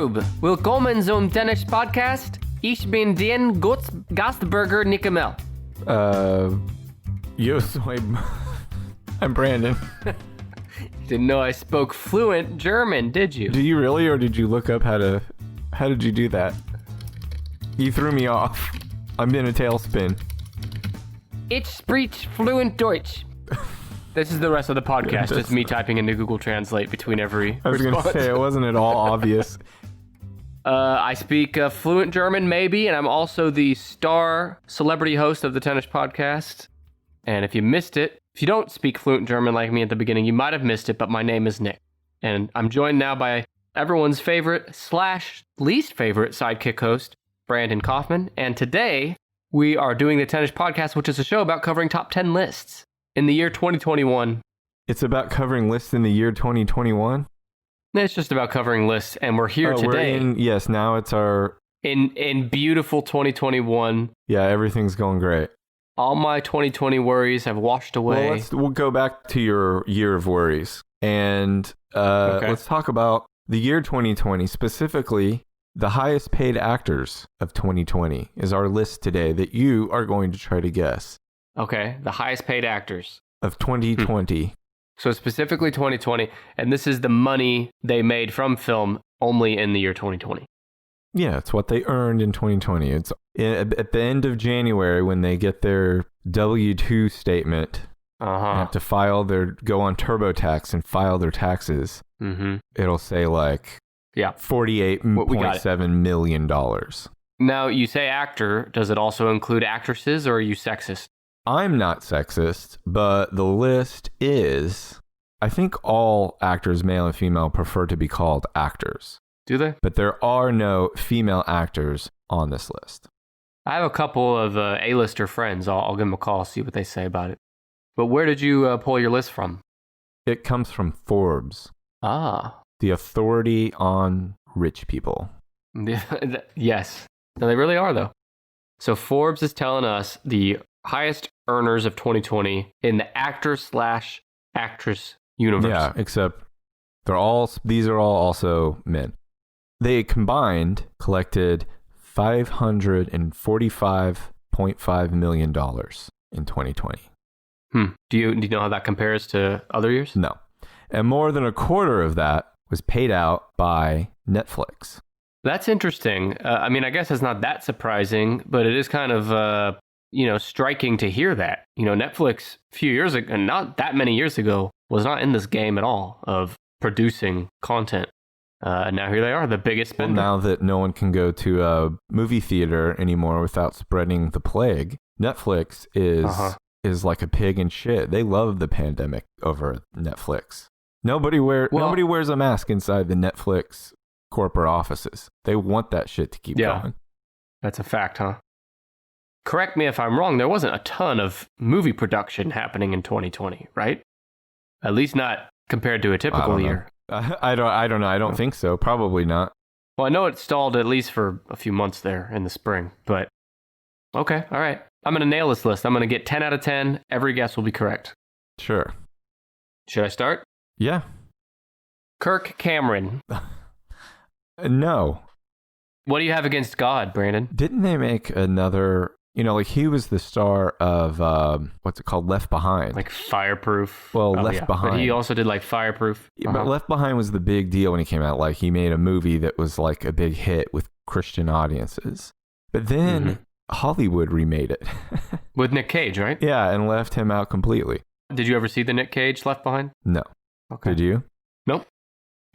YouTube. Willkommen zum Tennis Podcast. Ich bin den Gastburger Nicamel. I'm Brandon. Didn't know I spoke fluent German, did you? Do you really, or did you look up how did you do that? You threw me off. I'm in a tailspin. Ich spreche fluent Deutsch. This is the rest of the podcast, just me typing into Google Translate between every I was going to say, it wasn't at all obvious. I speak fluent German, maybe, and I'm also the star celebrity host of the Tennis Podcast. And if you missed it, if you don't speak fluent German like me at the beginning, you might have missed it, but my name is Nick. And I'm joined now by everyone's favorite / least favorite sidekick host, Brandon Kaufman. And today, we are doing the Tennis Podcast, which is a show about covering top 10 lists in the year 2021. It's about covering lists in the year 2021? It's just about covering lists, and we're here today. Now it's our... In beautiful 2021. Yeah, everything's going great. All my 2020 worries have washed away. Well, we'll go back to your year of worries. And let's talk about the year 2020, specifically the highest paid actors of 2020 is our list today that you are going to try to guess. Okay, the highest paid actors. Of 2020. So specifically 2020, and this is the money they made from film only in the year 2020. Yeah, it's what they earned in 2020. It's at the end of January when they get their W-2 statement. They have to go on TurboTax and file their taxes. Mm-hmm. It'll say like $48.7 million. Now, you say actor. Does it also include actresses, or are you sexist? I'm not sexist, but the list is, I think all actors, male and female, prefer to be called actors. Do they? But there are no female actors on this list. I have a couple of A-lister friends. I'll give them a call, see what they say about it. But where did you pull your list from? It comes from Forbes. Ah. The authority on rich people. Yes. No, they really are, though. So Forbes is telling us the highest earners of 2020 in the actor/actress universe. Yeah, except these are all also men. They combined collected $545.5 million in 2020. Do you know how that compares to other years? No. And more than a quarter of that was paid out by Netflix. That's interesting. I mean, I guess it's not that surprising, but it is kind of striking to hear that. Netflix a few years ago, and not that many years ago, was not in this game at all of producing content. And now here they are, the biggest spender. Well, now that no one can go to a movie theater anymore without spreading the plague, Netflix is like a pig in shit. They love the pandemic over Netflix. Nobody wears a mask inside the Netflix corporate offices. They want that shit to keep going. That's a fact, huh? Correct me if I'm wrong, there wasn't a ton of movie production happening in 2020, right? At least not compared to a typical year. I don't know. I don't think so. Probably not. Well, I know it stalled at least for a few months there in the spring, but okay, all right. I'm going to nail this list. I'm going to get 10 out of 10. Every guess will be correct. Sure. Should I start? Yeah. Kirk Cameron. No. What do you have against God, Brandon? Didn't they make another... he was the star of, what's it called? Left Behind. Like Fireproof. Well, Left Behind. But he also did like Fireproof. But Left Behind was the big deal when he came out. Like, he made a movie that was like a big hit with Christian audiences. But then Hollywood remade it. With Nick Cage, right? Yeah, and left him out completely. Did you ever see the Nick Cage Left Behind? No. Okay. Did you? Nope.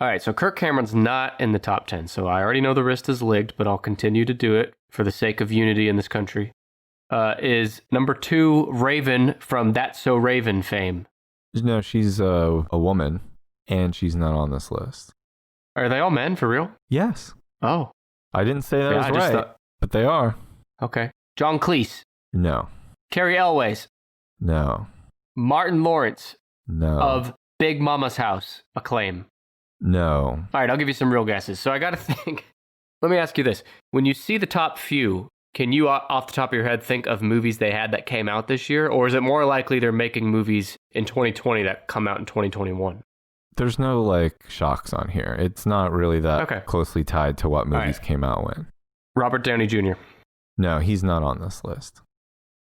All right, so Kirk Cameron's not in the top 10, so I already know the wrist is licked, but I'll continue to do it for the sake of unity in this country. Is number 2 Raven from That's So Raven fame? No, she's a woman, and she's not on this list. Are they all men, for real? Yes. Oh. I didn't say that was right, but they are. Okay. John Cleese? No. Carrie Elways? No. Martin Lawrence? No. Of Big Mama's House, Acclaim? No. All right, I'll give you some real guesses. So I got to think. Let me ask you this. When you see the top few, can you, off the top of your head, think of movies they had that came out this year? Or is it more likely they're making movies in 2020 that come out in 2021? There's no like shocks on here. It's not really that closely tied to what movies came out when. Robert Downey Jr. No, he's not on this list.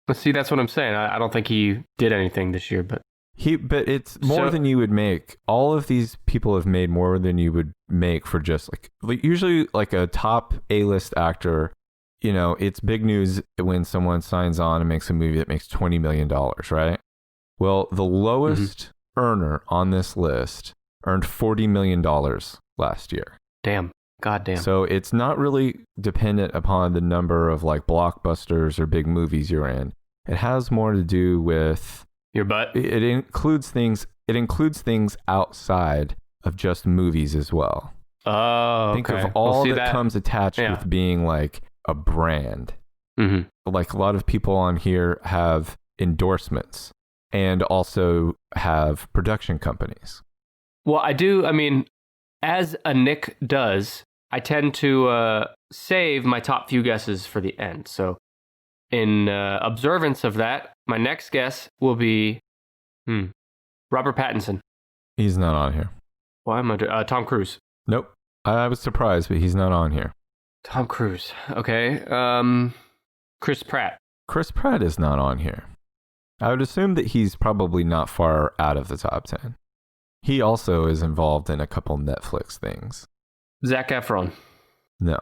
Let's see, that's what I'm saying. I don't think he did anything this year, but it's more than you would make. All of these people have made more than you would make for just like usually like a top A-list actor. You know, it's big news when someone signs on and makes a movie that makes $20 million, right? Well, the lowest earner on this list earned $40 million last year. Damn. Goddamn. So it's not really dependent upon the number of like blockbusters or big movies you're in. It has more to do with your butt. It includes things outside of just movies as well. Oh, Think of all that comes attached with being like a brand. Like a lot of people on here have endorsements and also have production companies. Well, I do. I mean, as a Nick does, I tend to save my top few guesses for the end. So in observance of that, my next guess will be Robert Pattinson. He's not on here. Why am I Tom Cruise? Nope. I was surprised, but he's not on here. Tom Cruise. Okay. Chris Pratt. Chris Pratt is not on here. I would assume that he's probably not far out of the top 10. He also is involved in a couple Netflix things. Zac Efron. No.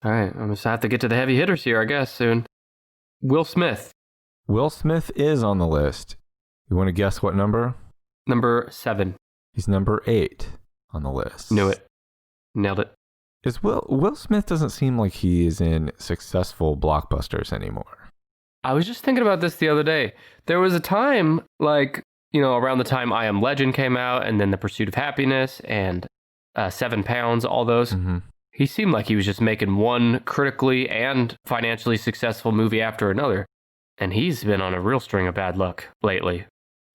All right. I'm going to have to get to the heavy hitters here, I guess, soon. Will Smith. Will Smith is on the list. You want to guess what number? Number 7. He's number 8 on the list. Knew it. Nailed it. Will Smith doesn't seem like he is in successful blockbusters anymore. I was just thinking about this the other day. There was a time, like, you know, around the time I Am Legend came out, and then The Pursuit of Happiness, and 7 Pounds, all those. He seemed like he was just making one critically and financially successful movie after another. And he's been on a real string of bad luck lately.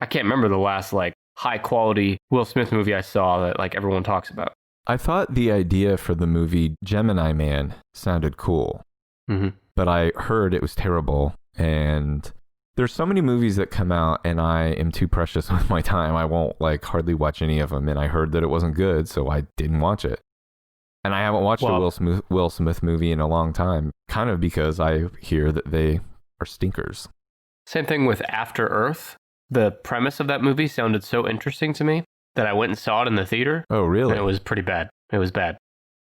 I can't remember the last, like, high-quality Will Smith movie I saw that, like, everyone talks about. I thought the idea for the movie Gemini Man sounded cool. But I heard it was terrible. And there's so many movies that come out, and I am too precious with my time. I won't, like, hardly watch any of them. And I heard that it wasn't good, so I didn't watch it. And I haven't watched a Will Smith movie in a long time, kind of because I hear that they are stinkers. Same thing with After Earth. The premise of that movie sounded so interesting to me that I went and saw it in the theater. Oh, really? And it was pretty bad. It was bad.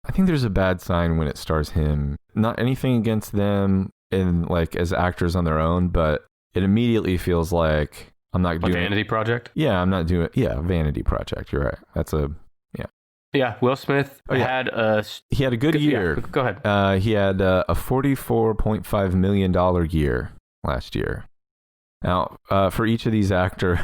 I think there's a bad sign when it stars him. Not anything against them in like as actors on their own, but it immediately feels like I'm not doing a vanity project. Yeah, I'm not doing. Yeah, vanity project. You're right. That's a Yeah, Will Smith had a good year. Yeah, go ahead. He had a $44.5 million year last year. Now, for each of these actors,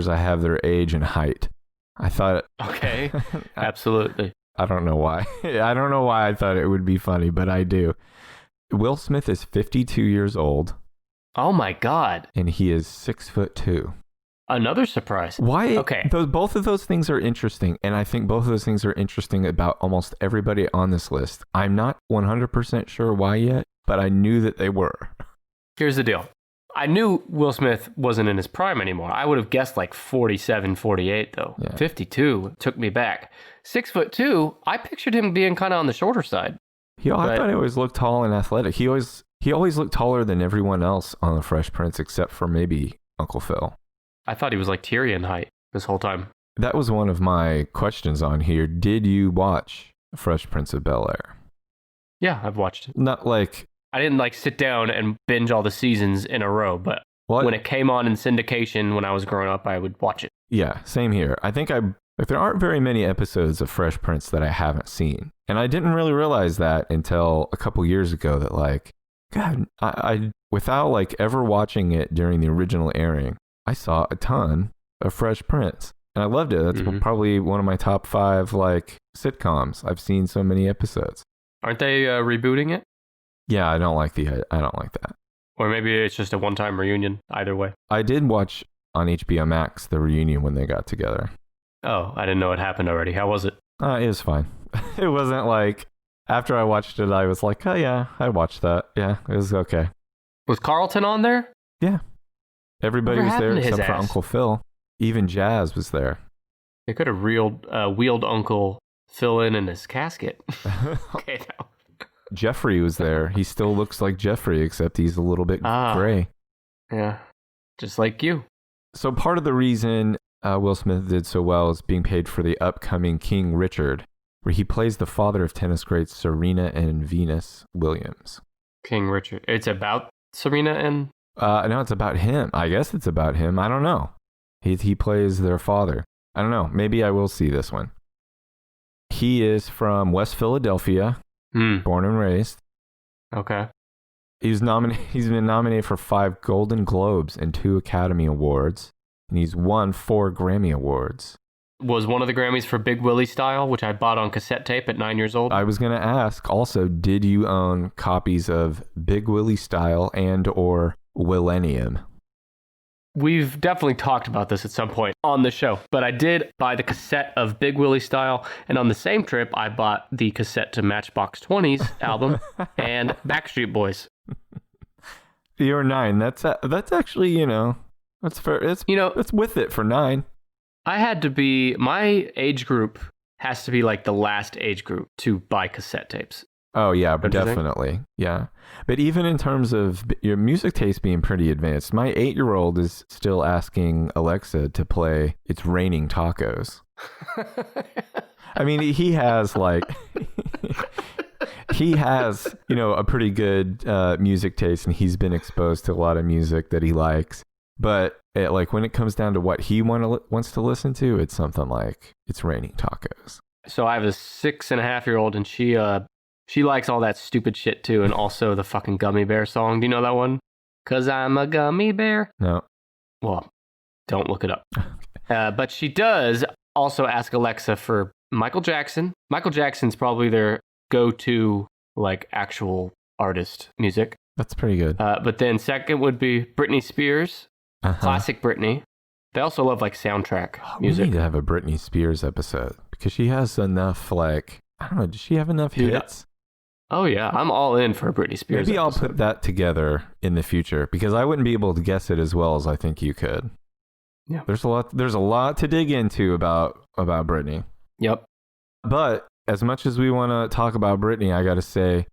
I have their age and height. I thought. Okay, absolutely. I don't know why. I don't know why I thought it would be funny, but I do. Will Smith is 52 years old. Oh my God. And he is 6'2". Another surprise. Why? Okay. Both of those things are interesting, and I think both of those things are interesting about almost everybody on this list. I'm not 100% sure why yet, but I knew that they were. Here's the deal. I knew Will Smith wasn't in his prime anymore. I would have guessed like 47, 48 though. Yeah. 52 took me back. 6'2", I pictured him being kind of on the shorter side. I thought he always looked tall and athletic. He always looked taller than everyone else on The Fresh Prince, except for maybe Uncle Phil. I thought he was like Tyrion height this whole time. That was one of my questions on here. Did you watch Fresh Prince of Bel-Air? Yeah, I've watched it. Not like... I didn't like sit down and binge all the seasons in a row, but when it came on in syndication when I was growing up, I would watch it. Yeah, same here. I think there aren't very many episodes of Fresh Prince that I haven't seen. And I didn't really realize that until a couple years ago that like, God, I without like ever watching it during the original airing, I saw a ton of Fresh Prince. And I loved it. That's probably one of my top 5 like sitcoms. I've seen so many episodes. Aren't they rebooting it? Yeah, I don't like that. Or maybe it's just a one-time reunion. Either way. I did watch on HBO Max the reunion when they got together. Oh, I didn't know it happened already. How was it? It was fine. It wasn't like after I watched it, I was like, oh yeah, I watched that. Yeah, it was okay. Was Carlton on there? Yeah. Everybody was there except for Uncle Phil. Even Jazz was there. They could have wheeled Uncle Phil in his casket. Okay, now. Jeffrey was there. He still looks like Jeffrey, except he's a little bit gray. Yeah, just like you. So part of the reason Will Smith did so well is being paid for the upcoming King Richard, where he plays the father of tennis greats Serena and Venus Williams. King Richard. It's about Serena and... No, it's about him. I guess it's about him. I don't know. He plays their father. I don't know. Maybe I will see this one. He is from West Philadelphia, born and raised. Okay. He's been nominated for 5 Golden Globes and 2 Academy Awards, and he's won 4 Grammy Awards. Was one of the Grammys for Big Willie Style, which I bought on cassette tape at 9 years old? I was going to ask also, did you own copies of Big Willie Style and or Willennium? We've definitely talked about this at some point on the show, but I did buy the cassette of Big Willie Style, and on the same trip, I bought the cassette to Matchbox 20's album and Backstreet Boys. You're 9. That's actually, that's fair. It's with it for 9. I had to be, my age group has to be like the last age group to buy cassette tapes. Oh, yeah, definitely. Yeah. But even in terms of your music taste being pretty advanced, my 8-year-old is still asking Alexa to play It's Raining Tacos. I mean, he has a pretty good music taste, and he's been exposed to a lot of music that he likes. But when it comes down to what he wants to listen to, it's something like It's Raining Tacos. So I have a 6.5-year-old, and she likes all that stupid shit too, and also the fucking Gummy Bear song. Do you know that one? 'Cause I'm a gummy bear. No. Well, don't look it up. But she does also ask Alexa for Michael Jackson. Michael Jackson's probably their go-to actual artist music. That's pretty good. But then second would be Britney Spears, classic Britney. They also love soundtrack music. We need to have a Britney Spears episode because she has enough I don't know. Does she have enough hits? Oh yeah, I'm all in for a Britney Spears. Maybe episode. I'll put that together in the future because I wouldn't be able to guess it as well as I think you could. Yeah, there's a lot to dig into about Britney. Yep. But as much as we want to talk about Britney, I got to say,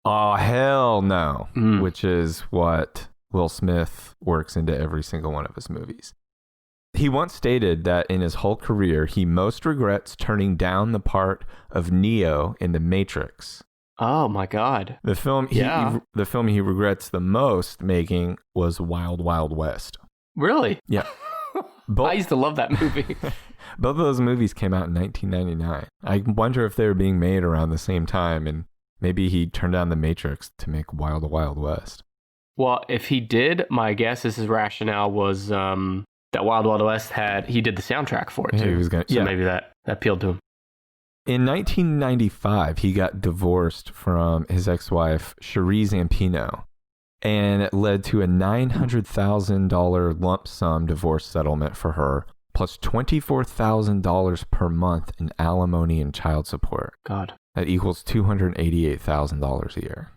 oh hell no, which is what Will Smith works into every single one of his movies. He once stated that in his whole career, he most regrets turning down the part of Neo in The Matrix. Oh my God! The film he regrets the most making was Wild Wild West. Really? Yeah. I used to love that movie. Both of those movies came out in 1999. I wonder if they were being made around the same time, and maybe he turned down The Matrix to make Wild Wild West. Well, if he did, my guess is his rationale was that Wild Wild West he did the soundtrack for it too. Maybe that appealed to him. In 1995, he got divorced from his ex-wife, Cherie Zampino, and it led to a $900,000 lump sum divorce settlement for her, plus $24,000 per month in alimony and child support. God. That equals $288,000 a year.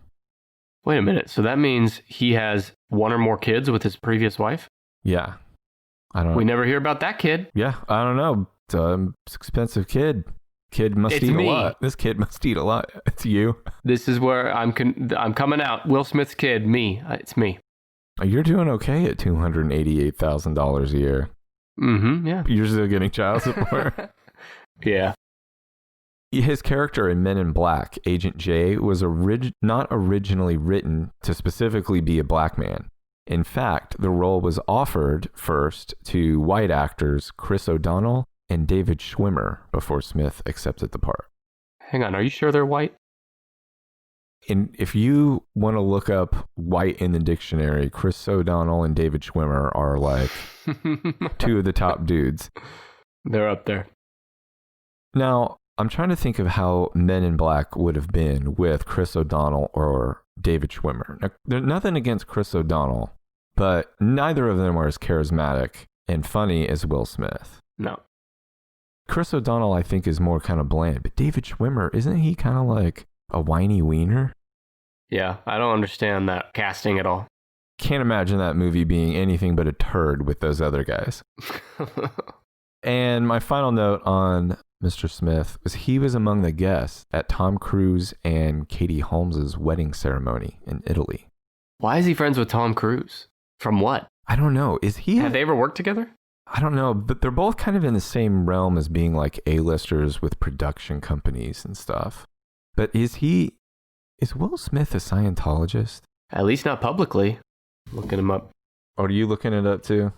Wait a minute. So that means he has one or more kids with his previous wife? Yeah. I don't know. We never hear about that kid. Yeah, I don't know. It's an expensive kid. Kid must eat a lot. This kid must eat a lot. It's you. This is where I'm coming out. Will Smith's kid, me. It's me. You're doing okay at $288,000 a year. Mm-hmm, yeah. You're still getting child support? Yeah. His character in Men in Black, Agent J, was not originally written to specifically be a black man. In fact, the role was offered first to white actors Chris O'Donnell and David Schwimmer before Smith accepted the part. Hang on, are you sure they're white? And if you want to look up white in the dictionary, Chris O'Donnell and David Schwimmer are two of the top dudes. They're up there. Now, I'm trying to think of how Men in Black would have been with Chris O'Donnell or David Schwimmer. Now, there's nothing against Chris O'Donnell, but neither of them are as charismatic and funny as Will Smith. No. Chris O'Donnell, I think, is more kind of bland, but David Schwimmer, isn't he kind of like a whiny wiener? Yeah, I don't understand that casting at all. Can't imagine that movie being anything but a turd with those other guys. And my final note on Mr. Smith was he was among the guests at Tom Cruise and Katie Holmes's wedding ceremony in Italy. Why is he friends with Tom Cruise? From what? I don't know. Have they ever worked together? I don't know, but they're both kind of in the same realm as being like A-listers with production companies and stuff. But is Will Smith a Scientologist? At least not publicly. Looking him up. Oh, are you looking it up too?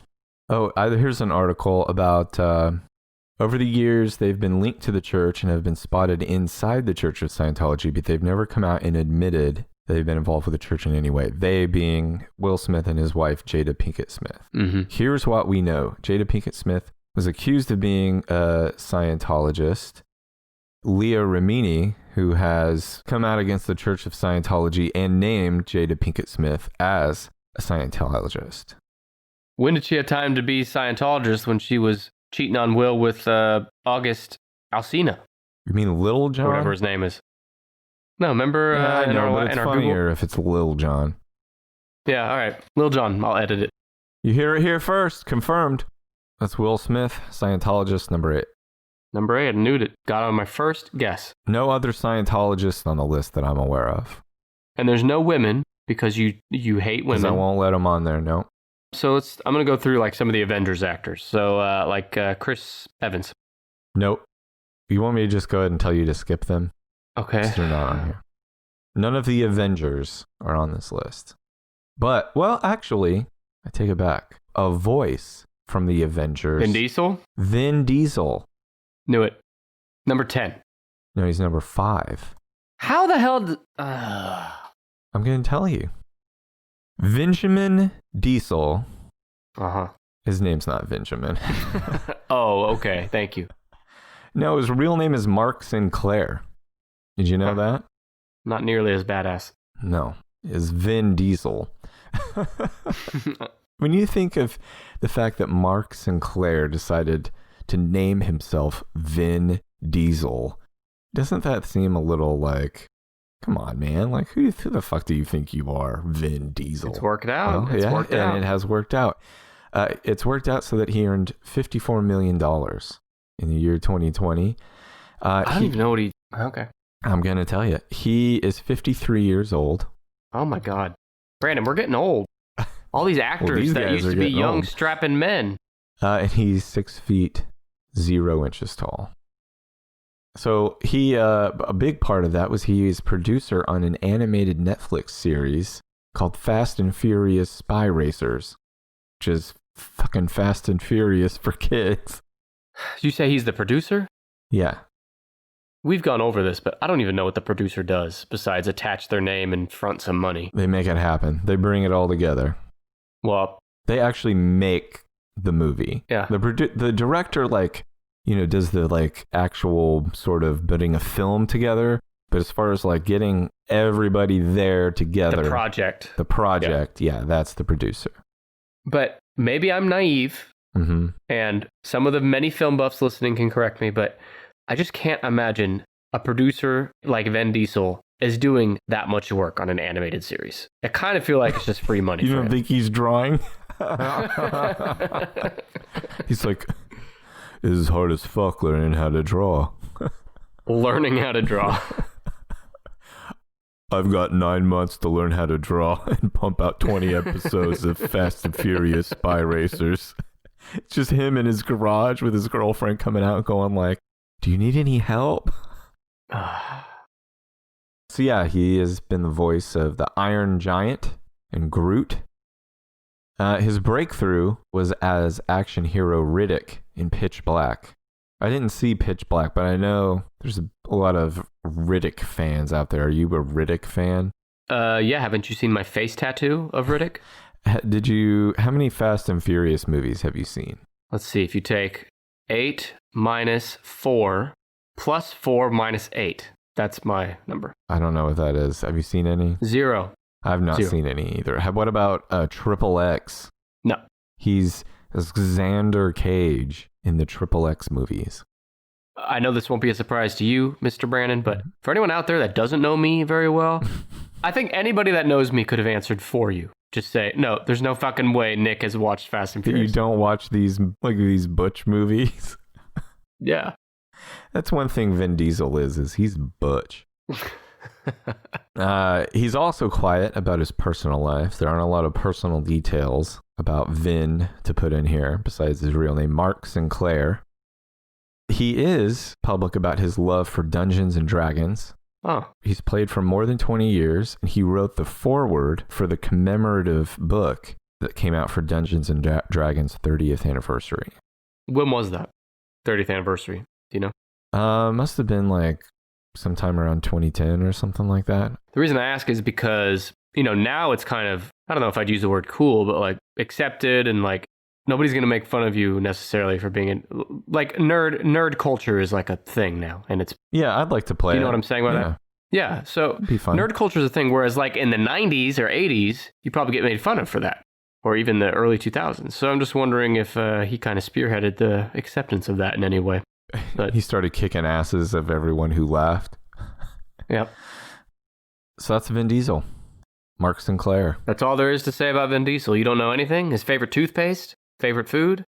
Oh, here's an article about over the years, they've been linked to the church and have been spotted inside the Church of Scientology, but they've never come out and admitted they've been involved with the church in any way. They being Will Smith and his wife, Jada Pinkett Smith. Mm-hmm. Here's what we know. Jada Pinkett Smith was accused of being a Scientologist. Leah Remini, who has come out against the Church of Scientology and named Jada Pinkett Smith as a Scientologist. When did she have time to be Scientologist when she was cheating on Will with August Alsina? You mean Little John? Whatever his name is. No, remember? Yeah, I know, but it's funnier Google? if it's Lil John. Yeah, all right. Lil John, I'll edit it. You hear it here first. Confirmed. That's Will Smith, Scientologist number 8. Number 8, I knew it. Got on my first guess. No other Scientologists on the list that I'm aware of. And there's no women because you hate women. Because I won't let them on there, no. So I'm going to go through like some of the Avengers actors. So Chris Evans. Nope. You want me to just go ahead and tell you to skip them? Okay. They're not on here. None of the Avengers are on this list. But, well, actually, I take it back. A voice from the Avengers. Vin Diesel? Vin Diesel. Knew it. Number 10. No, he's number 5. How the hell... I'm going to tell you. Benjamin Diesel. Uh-huh. His name's not Benjamin. Oh, okay. Thank you. No, his real name is Mark Sinclair. Did you know that? Not nearly as badass. No, is Vin Diesel. When you think of the fact that Mark Sinclair decided to name himself Vin Diesel, doesn't that seem a little like, come on, man, like who the fuck do you think you are, Vin Diesel? It's worked out. Well, it's worked out. And it has worked out. It's worked out so that he earned $54 million in the year 2020. I don't even know what he... Okay. I'm going to tell you. He is 53 years old. Oh, my God. Brandon, we're getting old. All these actors that used to be young, old. Strapping men. And he's 6 feet, 0 inches tall. So he, a big part of that was he is producer on an animated Netflix series called Fast and Furious Spy Racers, which is fucking Fast and Furious for kids. Did you say he's the producer? Yeah. We've gone over this, but I don't even know what the producer does besides attach their name and front some money. They make it happen. They bring it all together. Well, they actually make the movie. Yeah. The director, like, you know, does the like actual sort of putting a film together. But as far as like getting everybody there together. The project. Yeah, that's the producer. But maybe I'm naive. Mm-hmm. And some of the many film buffs listening can correct me, but I just can't imagine a producer like Vin Diesel is doing that much work on an animated series. I kind of feel like it's just free money. You don't think he's drawing? He's like, this is hard as fuck learning how to draw. Learning how to draw. I've got 9 months to learn how to draw and pump out 20 episodes of Fast and Furious Spy Racers. It's just him in his garage with his girlfriend coming out and going like, do you need any help? So yeah, he has been the voice of the Iron Giant and Groot. His breakthrough was as action hero Riddick in Pitch Black. I didn't see Pitch Black, but I know there's a lot of Riddick fans out there. Are you a Riddick fan? Yeah, haven't you seen my face tattoo of Riddick? How many Fast and Furious movies have you seen? Let's see, if you take 8 minus 4 plus 4 minus 8. That's my number. I don't know what that is. Have you seen any? 0. I've not seen any either. What about Triple X? No. He's Xander Cage in the Triple X movies. I know this won't be a surprise to you, Mr. Brandon, but for anyone out there that doesn't know me very well, I think anybody that knows me could have answered for you. Just say, no, there's no fucking way Nick has watched Fast and Furious. You don't watch these butch movies? Yeah. That's one thing Vin Diesel is he's butch. He's also quiet about his personal life. There aren't a lot of personal details about Vin to put in here besides his real name, Mark Sinclair. He is public about his love for Dungeons and Dragons. Oh. He's played for more than 20 years, and he wrote the foreword for the commemorative book that came out for Dungeons and Dragons 30th anniversary. When was that? 30th anniversary. Do you know? Must have been like sometime around 2010 or something like that. The reason I ask is because, now it's kind of, I don't know if I'd use the word cool, but like accepted, and like nobody's going to make fun of you necessarily for being like nerd culture is like a thing now. And it's, yeah, I'd like to play. You know what I'm saying about that? Yeah. So it'd be fun. Nerd culture is a thing. Whereas like in the 90s or 80s, you probably get made fun of for that, or even the early 2000s. So I'm just wondering if he kind of spearheaded the acceptance of that in any way. But he started kicking asses of everyone who laughed. Yep. So that's Vin Diesel. Mark Sinclair. That's all there is to say about Vin Diesel. You don't know anything? His favorite toothpaste? Favorite food?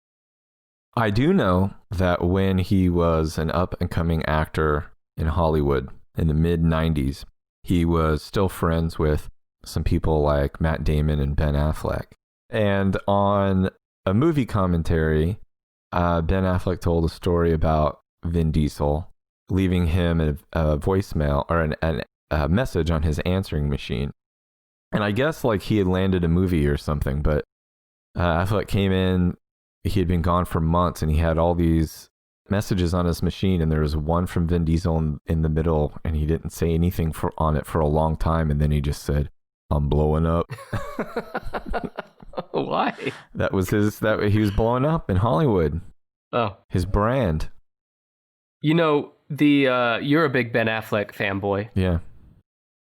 I do know that when he was an up-and-coming actor in Hollywood in the mid-90s, he was still friends with some people like Matt Damon and Ben Affleck. And on a movie commentary, Ben Affleck told a story about Vin Diesel leaving him a voicemail or a message on his answering machine. And I guess like he had landed a movie or something, but Affleck came in, he had been gone for months, and he had all these messages on his machine, and there was one from Vin Diesel in the middle, and he didn't say anything on it for a long time, and then he just said, "I'm blowing up." Why? That was he was blowing up in Hollywood. Oh. His brand. You're a big Ben Affleck fanboy. Yeah.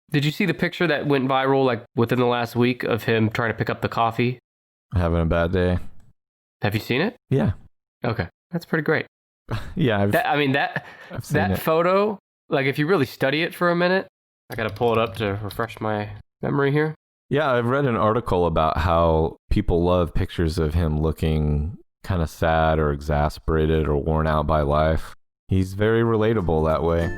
Did you see the picture that went viral like within the last week of him trying to pick up the coffee? Having a bad day. Have you seen it? Yeah. Okay. That's pretty great. Yeah. That photo, like if you really study it for a minute, I got to pull it up to refresh my memory here. Yeah, I've read an article about how people love pictures of him looking kind of sad or exasperated or worn out by life. He's very relatable that way.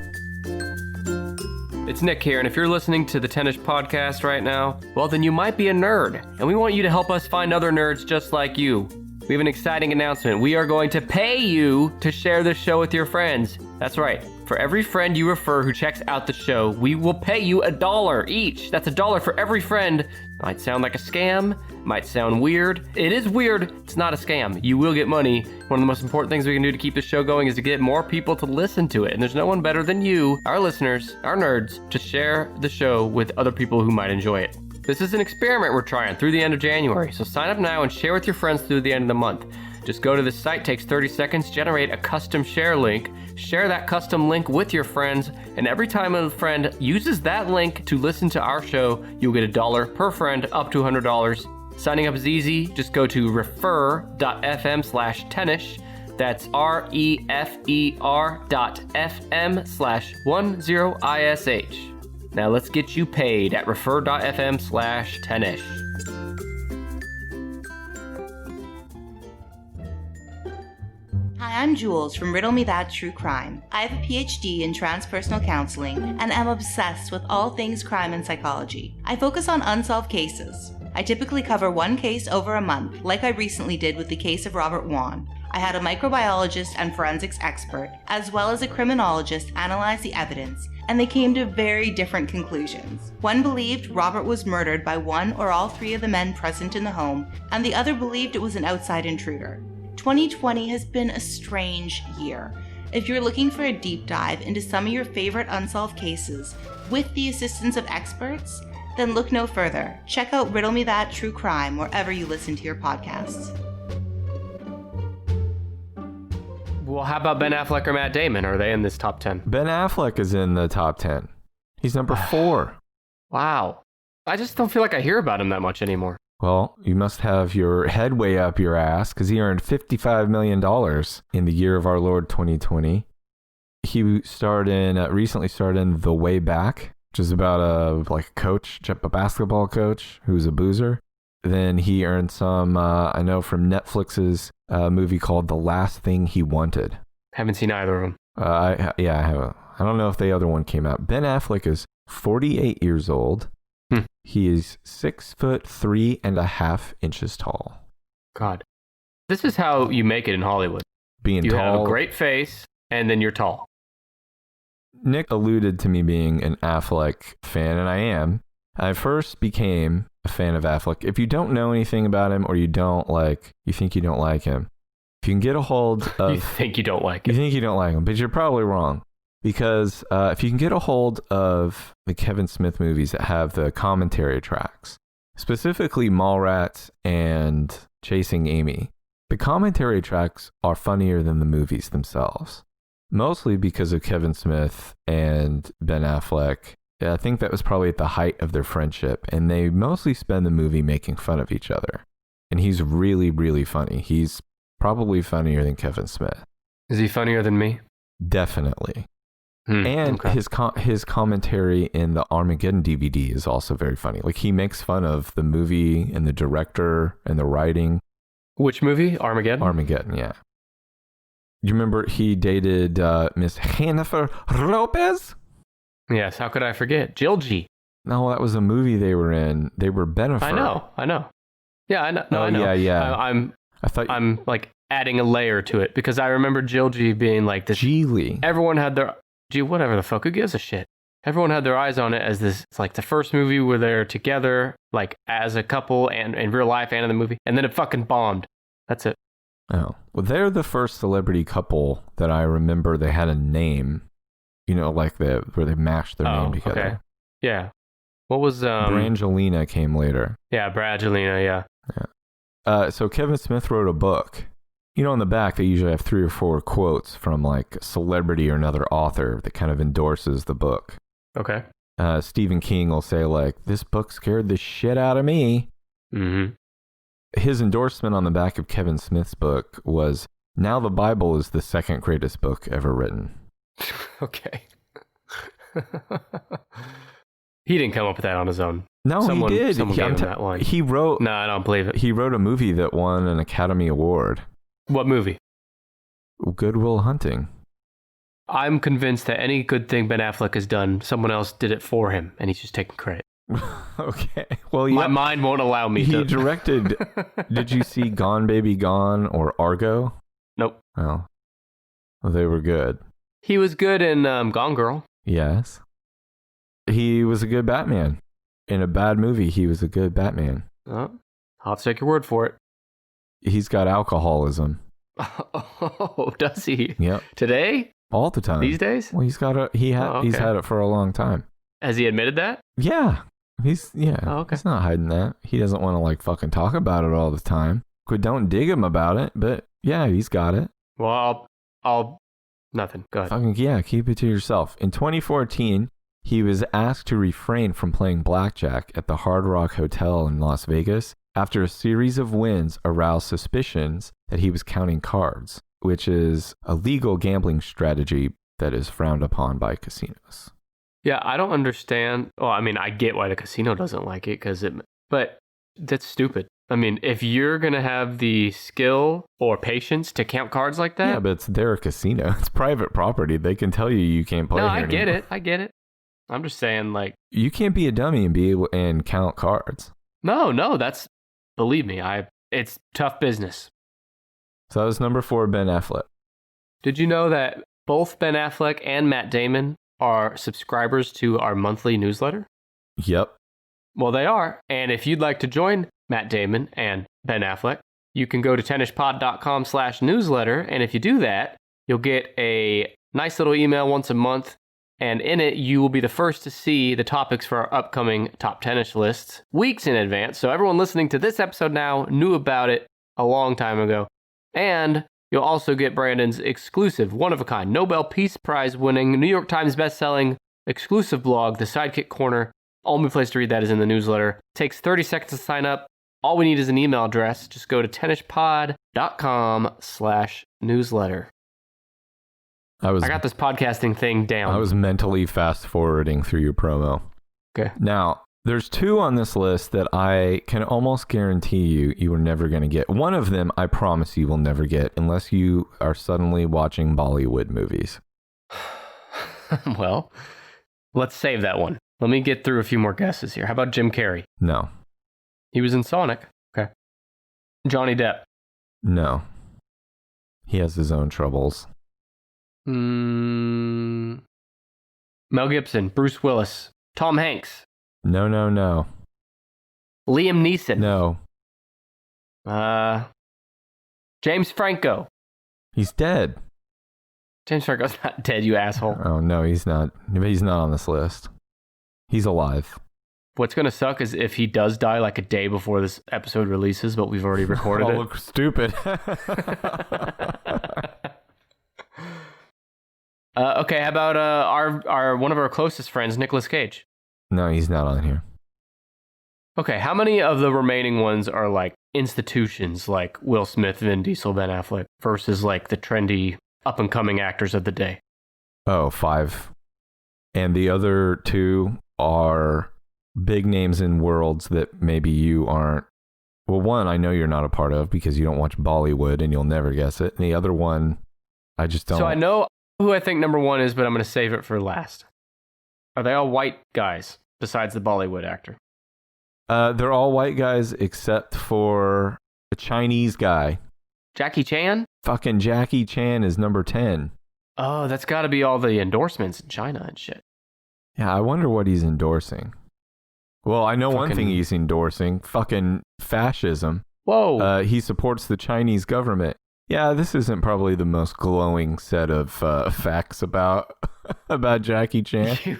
It's Nick here, and if you're listening to the Tennis Podcast right now, well, then you might be a nerd, and we want you to help us find other nerds just like you. We have an exciting announcement. We are going to pay you to share this show with your friends. That's right. For every friend you refer who checks out the show, we will pay you $1 each. That's $1 for every friend. It might sound like a scam. Might sound weird. It is weird. It's not a scam. You will get money. One of the most important things we can do to keep the show going is to get more people to listen to it. And there's no one better than you, our listeners, our nerds, to share the show with other people who might enjoy it. This is an experiment we're trying through the end of January, so sign up now and share with your friends through the end of the month. Just go to the site, takes 30 seconds, generate a custom share link, share that custom link with your friends, and every time a friend uses that link to listen to our show, you'll get $1 per friend, up to $100. Signing up is easy. Just go to refer.fm/tennis. That's refer.fm/10ish. Now let's get you paid at refer.fm/tennis. Hi, I'm Jules from Riddle Me That True Crime. I have a PhD in transpersonal counseling and am obsessed with all things crime and psychology. I focus on unsolved cases. I typically cover one case over a month, like I recently did with the case of Robert Wone. I had a microbiologist and forensics expert, as well as a criminologist, analyze the evidence, and they came to very different conclusions. One believed Robert was murdered by one or all three of the men present in the home, and the other believed it was an outside intruder. 2020 has been a strange year. If you're looking for a deep dive into some of your favorite unsolved cases with the assistance of experts, then look no further. Check out Riddle Me That True Crime wherever you listen to your podcasts. Well, how about Ben Affleck or Matt Damon? Are they in this top 10? Ben Affleck is in the top 10. He's number 4. Wow. I just don't feel like I hear about him that much anymore. Well, you must have your head way up your ass because he earned $55 million in the year of our Lord 2020. He recently starred in The Way Back, which is about a basketball coach who's a boozer. Then he earned some, I know from Netflix's movie called The Last Thing He Wanted. Haven't seen either of them. I haven't. I don't know if the other one came out. Ben Affleck is 48 years old. He is 6'3.5" tall. God. This is how you make it in Hollywood. Being tall. You have a great face, and then you're tall. Nick alluded to me being an Affleck fan, and I am. I first became a fan of Affleck. If you don't know anything about him, or you think you don't like him, if you can get a hold of... You think you don't like him. You think you don't like him, but you're probably wrong. Because if you can get a hold of the Kevin Smith movies that have the commentary tracks, specifically Mallrats and Chasing Amy, the commentary tracks are funnier than the movies themselves. Mostly because of Kevin Smith and Ben Affleck. I think that was probably at the height of their friendship, and they mostly spend the movie making fun of each other. And he's really, really funny. He's probably funnier than Kevin Smith. Is he funnier than me? Definitely. And his commentary in the Armageddon DVD is also very funny. Like, he makes fun of the movie and the director and the writing. Which movie? Armageddon? Armageddon, yeah. You remember he dated Miss Jennifer Lopez? Yes, how could I forget? Jill G. No, that was a movie they were in. They were Bennifer. I know. Yeah, I know. I know. Yeah. I'm like adding a layer to it because I remember Jill G being like this. Geely. Everyone had their... whatever the fuck, who gives a shit? Everyone had their eyes on it as this, it's like the first movie where they're together, like as a couple and in real life and in the movie, and then it fucking bombed. That's it. Oh, well, they're the first celebrity couple that I remember they had a name, like where they mashed their name together. Okay. Yeah. What was... Brangelina came later. Yeah, Brangelina, yeah. So Kevin Smith wrote a book. On the back, they usually have 3 or 4 quotes from like a celebrity or another author that kind of endorses the book. Okay. Stephen King will say like, this book scared the shit out of me. Mm-hmm. His endorsement on the back of Kevin Smith's book was, now the Bible is the second greatest book ever written. Okay. He didn't come up with that on his own. No, he did. Someone gave him that line. He wrote... No, I don't believe it. He wrote a movie that won an Academy Award. What movie? Good Will Hunting. I'm convinced that any good thing Ben Affleck has done, someone else did it for him, and he's just taking credit. Okay. Well, my mind won't allow me to. He directed... Did you see Gone Baby Gone or Argo? Nope. Oh. Well, they were good. He was good in Gone Girl. Yes. He was a good Batman. In a bad movie, he was a good Batman. Oh, I'll have to take your word for it. He's got alcoholism. Oh, does he? Yep. Today? All the time. These days? Well, he's had it for a long time. Has he admitted that? Yeah. He's okay. He's not hiding that. He doesn't want to like fucking talk about it all the time. We don't dig him about it, but yeah, he's got it. Well, I'll nothing. Go ahead. Fucking yeah, keep it to yourself. In 2014, he was asked to refrain from playing blackjack at the Hard Rock Hotel in Las Vegas after a series of wins aroused suspicions that he was counting cards, which is a legal gambling strategy that is frowned upon by casinos. Yeah, I don't understand. Well, I mean, I get why the casino doesn't like it, but that's stupid. I mean, if you're going to have the skill or patience to count cards like that. Yeah, but it's their casino. It's private property. They can tell you can't play here anymore. I get it. I'm just saying, like... You can't be a dummy and be able and count cards. No, that's... Believe me, it's tough business. So that was number 4, Ben Affleck. Did you know that both Ben Affleck and Matt Damon are subscribers to our monthly newsletter? Yep. Well, they are. And if you'd like to join Matt Damon and Ben Affleck, you can go to tennishpod.com/newsletter. And if you do that, you'll get a nice little email once a month. And in it, you will be the first to see the topics for our upcoming Top 10ish lists weeks in advance. So everyone listening to this episode now knew about it a long time ago. And you'll also get Brandon's exclusive, one-of-a-kind, Nobel Peace Prize winning, New York Times bestselling exclusive blog, The Sidekick Corner. Only place to read that is in the newsletter. Takes 30 seconds to sign up. All we need is an email address. Just go to tennishpod.com/newsletter. I got this podcasting thing down. I was mentally fast forwarding through your promo. Okay. Now, There's two on this list that I can almost guarantee you are never going to get. One of them, I promise you will never get unless you are suddenly watching Bollywood movies. Well, let's save that one. Let me get through a few more guesses here. How about Jim Carrey? No. He was in Sonic. Okay. Johnny Depp? No. He has his own troubles. Mel Gibson, Bruce Willis, Tom Hanks? No. Liam Neeson? No. James Franco? He's dead. James Franco's not dead, you asshole. Oh, no, he's not. He's not on this list. He's alive. What's going to suck is if he does die like a day before this episode releases, but we've already recorded it. Oh, look stupid. Okay, how about our one of our closest friends, Nicolas Cage? No, he's not on here. Okay, how many of the remaining ones are like institutions like Will Smith, Vin Diesel, Ben Affleck versus like the trendy up-and-coming actors of the day? Oh, 5. And the other 2 are big names in worlds that maybe you aren't. Well, one, I know you're not a part of because you don't watch Bollywood and you'll never guess it. And the other one, I just don't. So I know who I think number 1 is, but I'm going to save it for last. Are they all white guys besides the Bollywood actor? They're all white guys except for a Chinese guy. Jackie Chan? Fucking Jackie Chan is number 10. Oh, that's got to be all the endorsements in China and shit. Yeah, I wonder what he's endorsing. Well, I know one thing he's endorsing. Fucking fascism. Whoa. He supports the Chinese government. Yeah, this isn't probably the most glowing set of facts about Jackie Chan.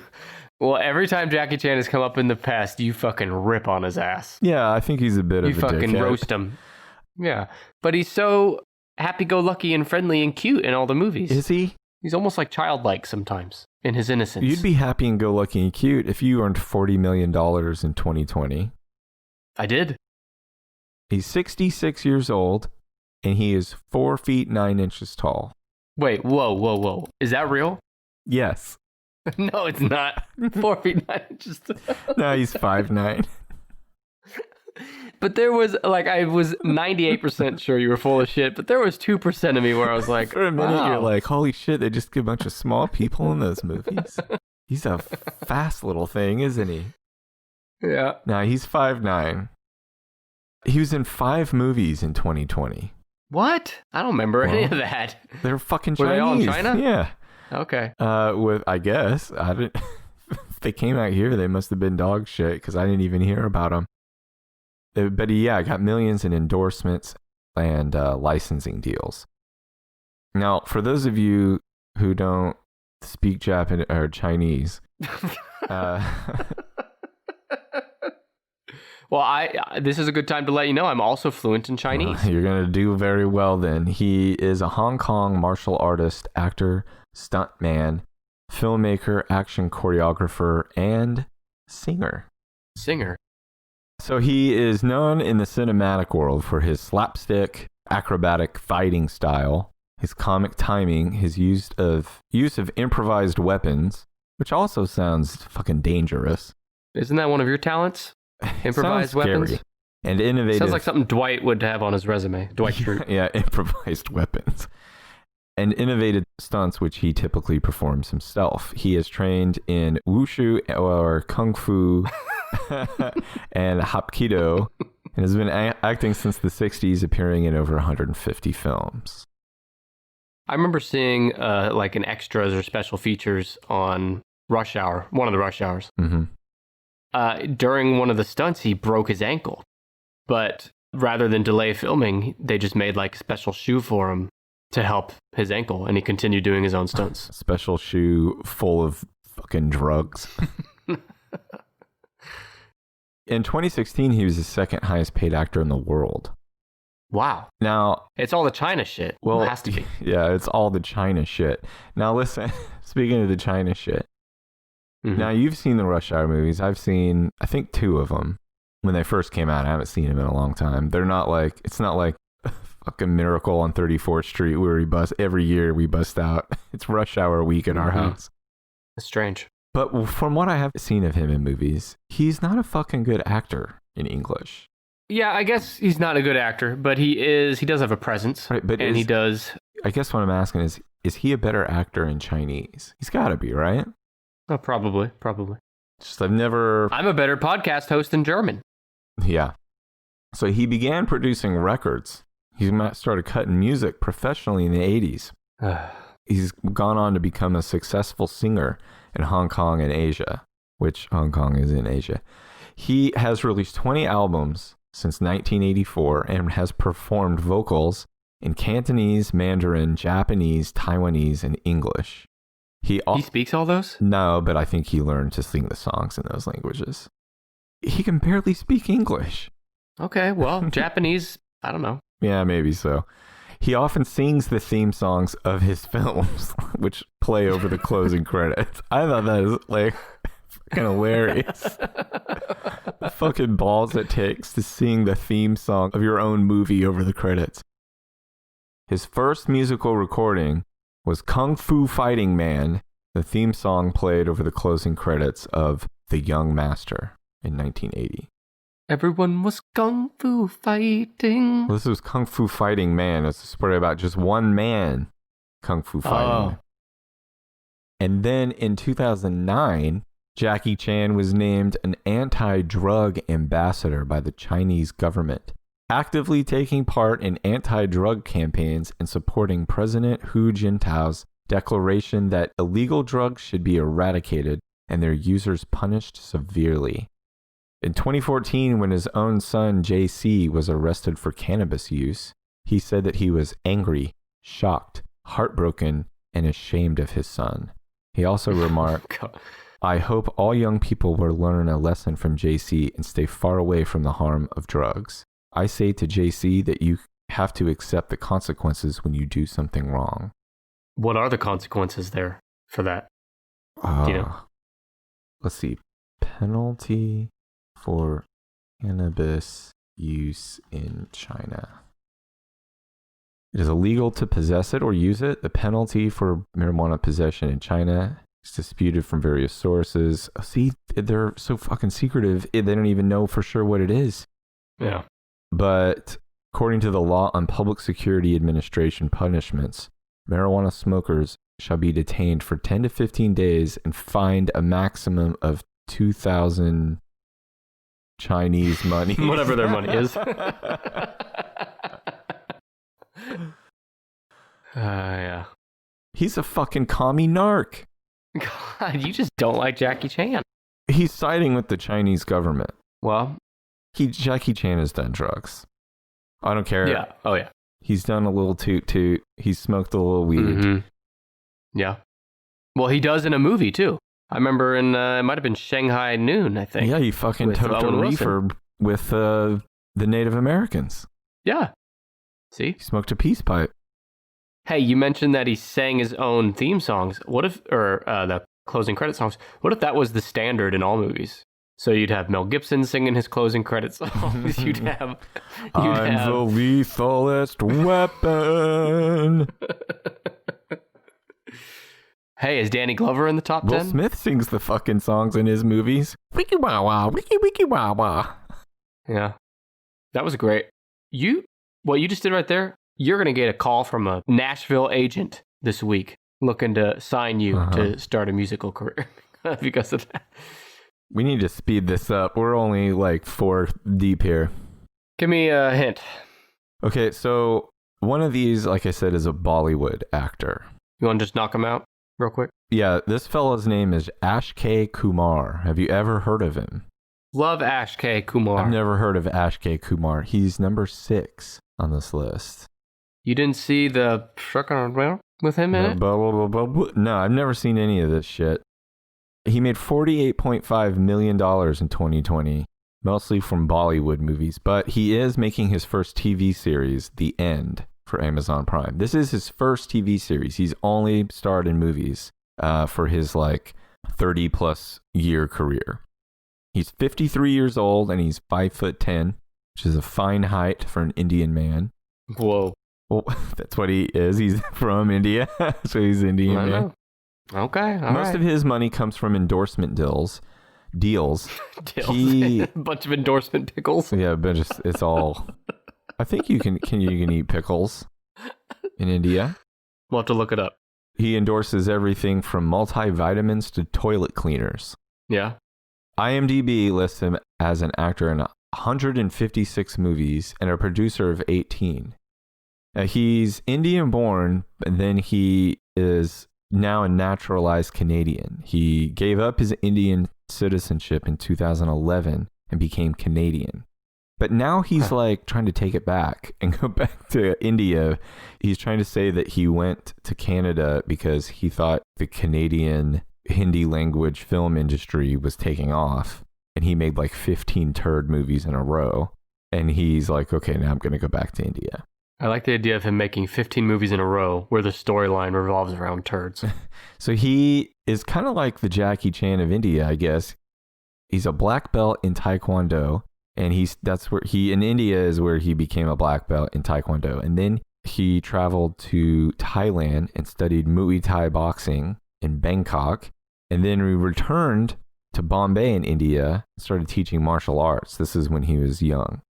Well, every time Jackie Chan has come up in the past, you fucking rip on his ass. Yeah, I think he's a bit of a dickhead. You fucking roast him. Yeah, but he's so happy-go-lucky and friendly and cute in all the movies. Is he? He's almost like childlike sometimes in his innocence. You'd be happy and go lucky and cute if you earned $40 million in 2020. I did. He's 66 years old, and he is 4 feet 9 inches tall. Wait, whoa. Is that real? Yes. No, it's not. 4 feet 9 inches tall. No, he's 5'9". But there was, like, I was 98% sure you were full of shit, but there was 2% of me where I was like, for a minute, wow. You're like, holy shit, they just get a bunch of small people in those movies. He's a fast little thing, isn't he? Yeah. No, he's 5'9". He was in 5 movies in 2020. What? I don't remember any of that. They're fucking Chinese. Were they all in China? Yeah. Okay. I guess. I didn't. If they came out here, they must have been dog shit because I didn't even hear about them. But yeah, got millions in endorsements and licensing deals. Now, for those of you who don't speak Japanese or Chinese, well, this is a good time to let you know I'm also fluent in Chinese. You're gonna do very well then. He is a Hong Kong martial artist, actor, stuntman, filmmaker, action choreographer, and singer. So he is known in the cinematic world for his slapstick, acrobatic fighting style, his comic timing, his use of improvised weapons, which also sounds fucking dangerous. Isn't that one of your talents? Improvised weapons? Scary. And innovative. Sounds like something Dwight would have on his resume. Dwight Schrute. Yeah, improvised weapons. And innovative stunts, which he typically performs himself. He is trained in wushu or kung fu and hapkido, and has been acting since the 60s, appearing in over 150 films. I remember seeing like an extras or special features on Rush Hour, one of the Rush Hours. Mm-hmm. During one of the stunts, he broke his ankle. But rather than delay filming, they just made like a special shoe for him to help his ankle, and he continued doing his own stunts. Special shoe full of fucking drugs. In 2016, he was the second highest paid actor in the world. Wow. Now, it's all the China shit. Well, it has to be. Yeah, it's all the China shit. Now, listen, speaking of the China shit, now you've seen the Rush Hour movies. I've seen, I think, 2 of them when they first came out. I haven't seen them in a long time. They're not like, it's not like fucking Miracle on 34th Street where every year we bust out. It's Rush Hour week in our house. It's strange. But from what I have seen of him in movies, he's not a fucking good actor in English. Yeah, I guess he's not a good actor, but he does have a presence. Right, but he does. I guess what I'm asking is he a better actor in Chinese? He's got to be, right? Oh, probably. Just I'm a better podcast host in German. Yeah. So he began producing records. He started cutting music professionally in the 80s. He's gone on to become a successful singer in Hong Kong and Asia, which Hong Kong is in Asia. He has released 20 albums since 1984 and has performed vocals in Cantonese, Mandarin, Japanese, Taiwanese, and English. He speaks all those? No, but I think he learned to sing the songs in those languages. He can barely speak English. Okay, well, Japanese, I don't know. Yeah, maybe so. He often sings the theme songs of his films, which play over the closing credits. I thought that was like fucking hilarious. The fucking balls it takes to sing the theme song of your own movie over the credits. His first musical recording was Kung Fu Fighting Man. The theme song played over the closing credits of The Young Master in 1980. Everyone was Kung Fu fighting. Well, this was Kung Fu Fighting Man. It's a story about just one man Kung Fu fighting. And then in 2009, Jackie Chan was named an anti-drug ambassador by the Chinese government, actively taking part in anti-drug campaigns and supporting President Hu Jintao's declaration that illegal drugs should be eradicated and their users punished severely. In 2014, when his own son, JC, was arrested for cannabis use, he said that he was angry, shocked, heartbroken, and ashamed of his son. He also remarked, I hope all young people will learn a lesson from JC and stay far away from the harm of drugs. I say to JC that you have to accept the consequences when you do something wrong. What are the consequences there for that? Do you know? Let's see. Penalty for cannabis use in China. It is illegal to possess it or use it. The penalty for marijuana possession in China is disputed from various sources. See, they're so fucking secretive. They don't even know for sure what it is. Yeah. But according to the Law on Public Security Administration punishments, marijuana smokers shall be detained for 10 to 15 days and fined a maximum of 2,000 Chinese money. Whatever their money is. Yeah. He's a fucking commie narc. God, you just don't like Jackie Chan. He's siding with the Chinese government. Well, Jackie Chan has done drugs. I don't care. Yeah. Oh, yeah. He's done a little toot. He's smoked a little weed. Mm-hmm. Yeah. Well, he does in a movie, too. I remember in, it might have been Shanghai Noon, I think. Yeah, he fucking toked a reefer with the Native Americans. Yeah. See? He smoked a peace pipe. Hey, you mentioned that he sang his own theme songs. What if, the closing credit songs, what if that was the standard in all movies? So you'd have Mel Gibson singing his closing credit songs. I'm the lethalest weapon. Hey, is Danny Glover in the top 10? Will Smith sings the fucking songs in his movies. Wiki wah wah, wiki wiki wah wah. Yeah. That was great. What you just did right there, you're going to get a call from a Nashville agent this week looking to sign you to start a musical career because of that. We need to speed this up. We're only like 4 deep here. Give me a hint. Okay, so one of these, like I said, is a Bollywood actor. You want to just knock him out real quick? Yeah, this fellow's name is Ash K. Kumar. Have you ever heard of him? Love Ash K. Kumar. I've never heard of Ash K. Kumar. He's number 6 on this list. You didn't see the with him in it? No, I've never seen any of this shit. He made $48.5 million in 2020, mostly from Bollywood movies, but he is making his first TV series, The End, for Amazon Prime. This is his first TV series. He's only starred in movies for his 30-plus year career. He's 53 years old and he's 5'10", which is a fine height for an Indian man. Whoa. Well, that's what he is. He's from India, so he's Indian man. Okay, Most of his money comes from endorsement deals. Deals. He a bunch of endorsement pickles. Yeah, but it's all. I think you can eat pickles in India. We'll have to look it up. He endorses everything from multivitamins to toilet cleaners. Yeah. IMDb lists him as an actor in 156 movies and a producer of 18. He's Indian born, but then he is now a naturalized Canadian. He gave up his Indian citizenship in 2011 and became Canadian. But now he's like trying to take it back and go back to India. He's trying to say that he went to Canada because he thought the Canadian Hindi language film industry was taking off. And he made like 15 turd movies in a row. And he's like, okay, now I'm going to go back to India. I like the idea of him making 15 movies in a row where the storyline revolves around turds. So he is kind of like the Jackie Chan of India, I guess. He's a black belt in Taekwondo. And in India is where he became a black belt in Taekwondo. And then he traveled to Thailand and studied Muay Thai boxing in Bangkok. And then he returned to Bombay in India and started teaching martial arts. This is when he was young.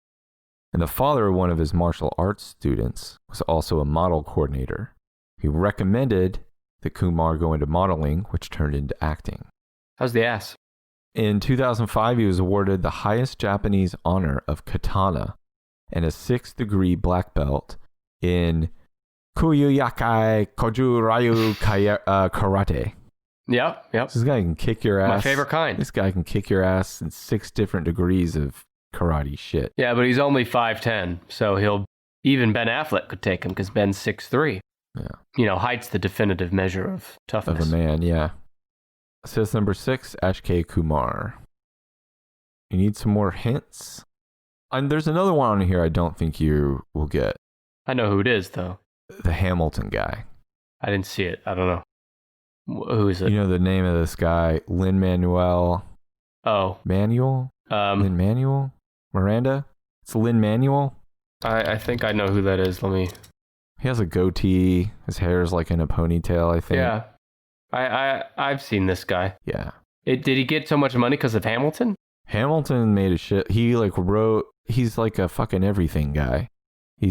And the father of one of his martial arts students was also a model coordinator. He recommended that Kumar go into modeling, which turned into acting. How's the ass? In 2005, he was awarded the highest Japanese honor of katana and a 6th degree black belt in Kuyuyakai Kojuryu Karate. Yep. This guy can kick your ass. My favorite kind. This guy can kick your ass in 6 different degrees of karate shit. Yeah, but he's only 5'10", so even Ben Affleck could take him because Ben's 6'3". Yeah. Height's the definitive measure of toughness. Of a man, yeah. So it's number 6, K. Kumar. You need some more hints? And there's another one on here I don't think you will get. I know who it is, though. The Hamilton guy. I didn't see it. I don't know. Who is it? You know the name of this guy? Lin-Manuel. Oh. Manuel? Lin-Manuel? Miranda? It's Lin-Manuel? I think I know who that is. He has a goatee. His hair is like in a ponytail, I think. Yeah. I've seen this guy. Yeah. Did he get so much money because of Hamilton? Hamilton made a shit. He's like a fucking everything guy.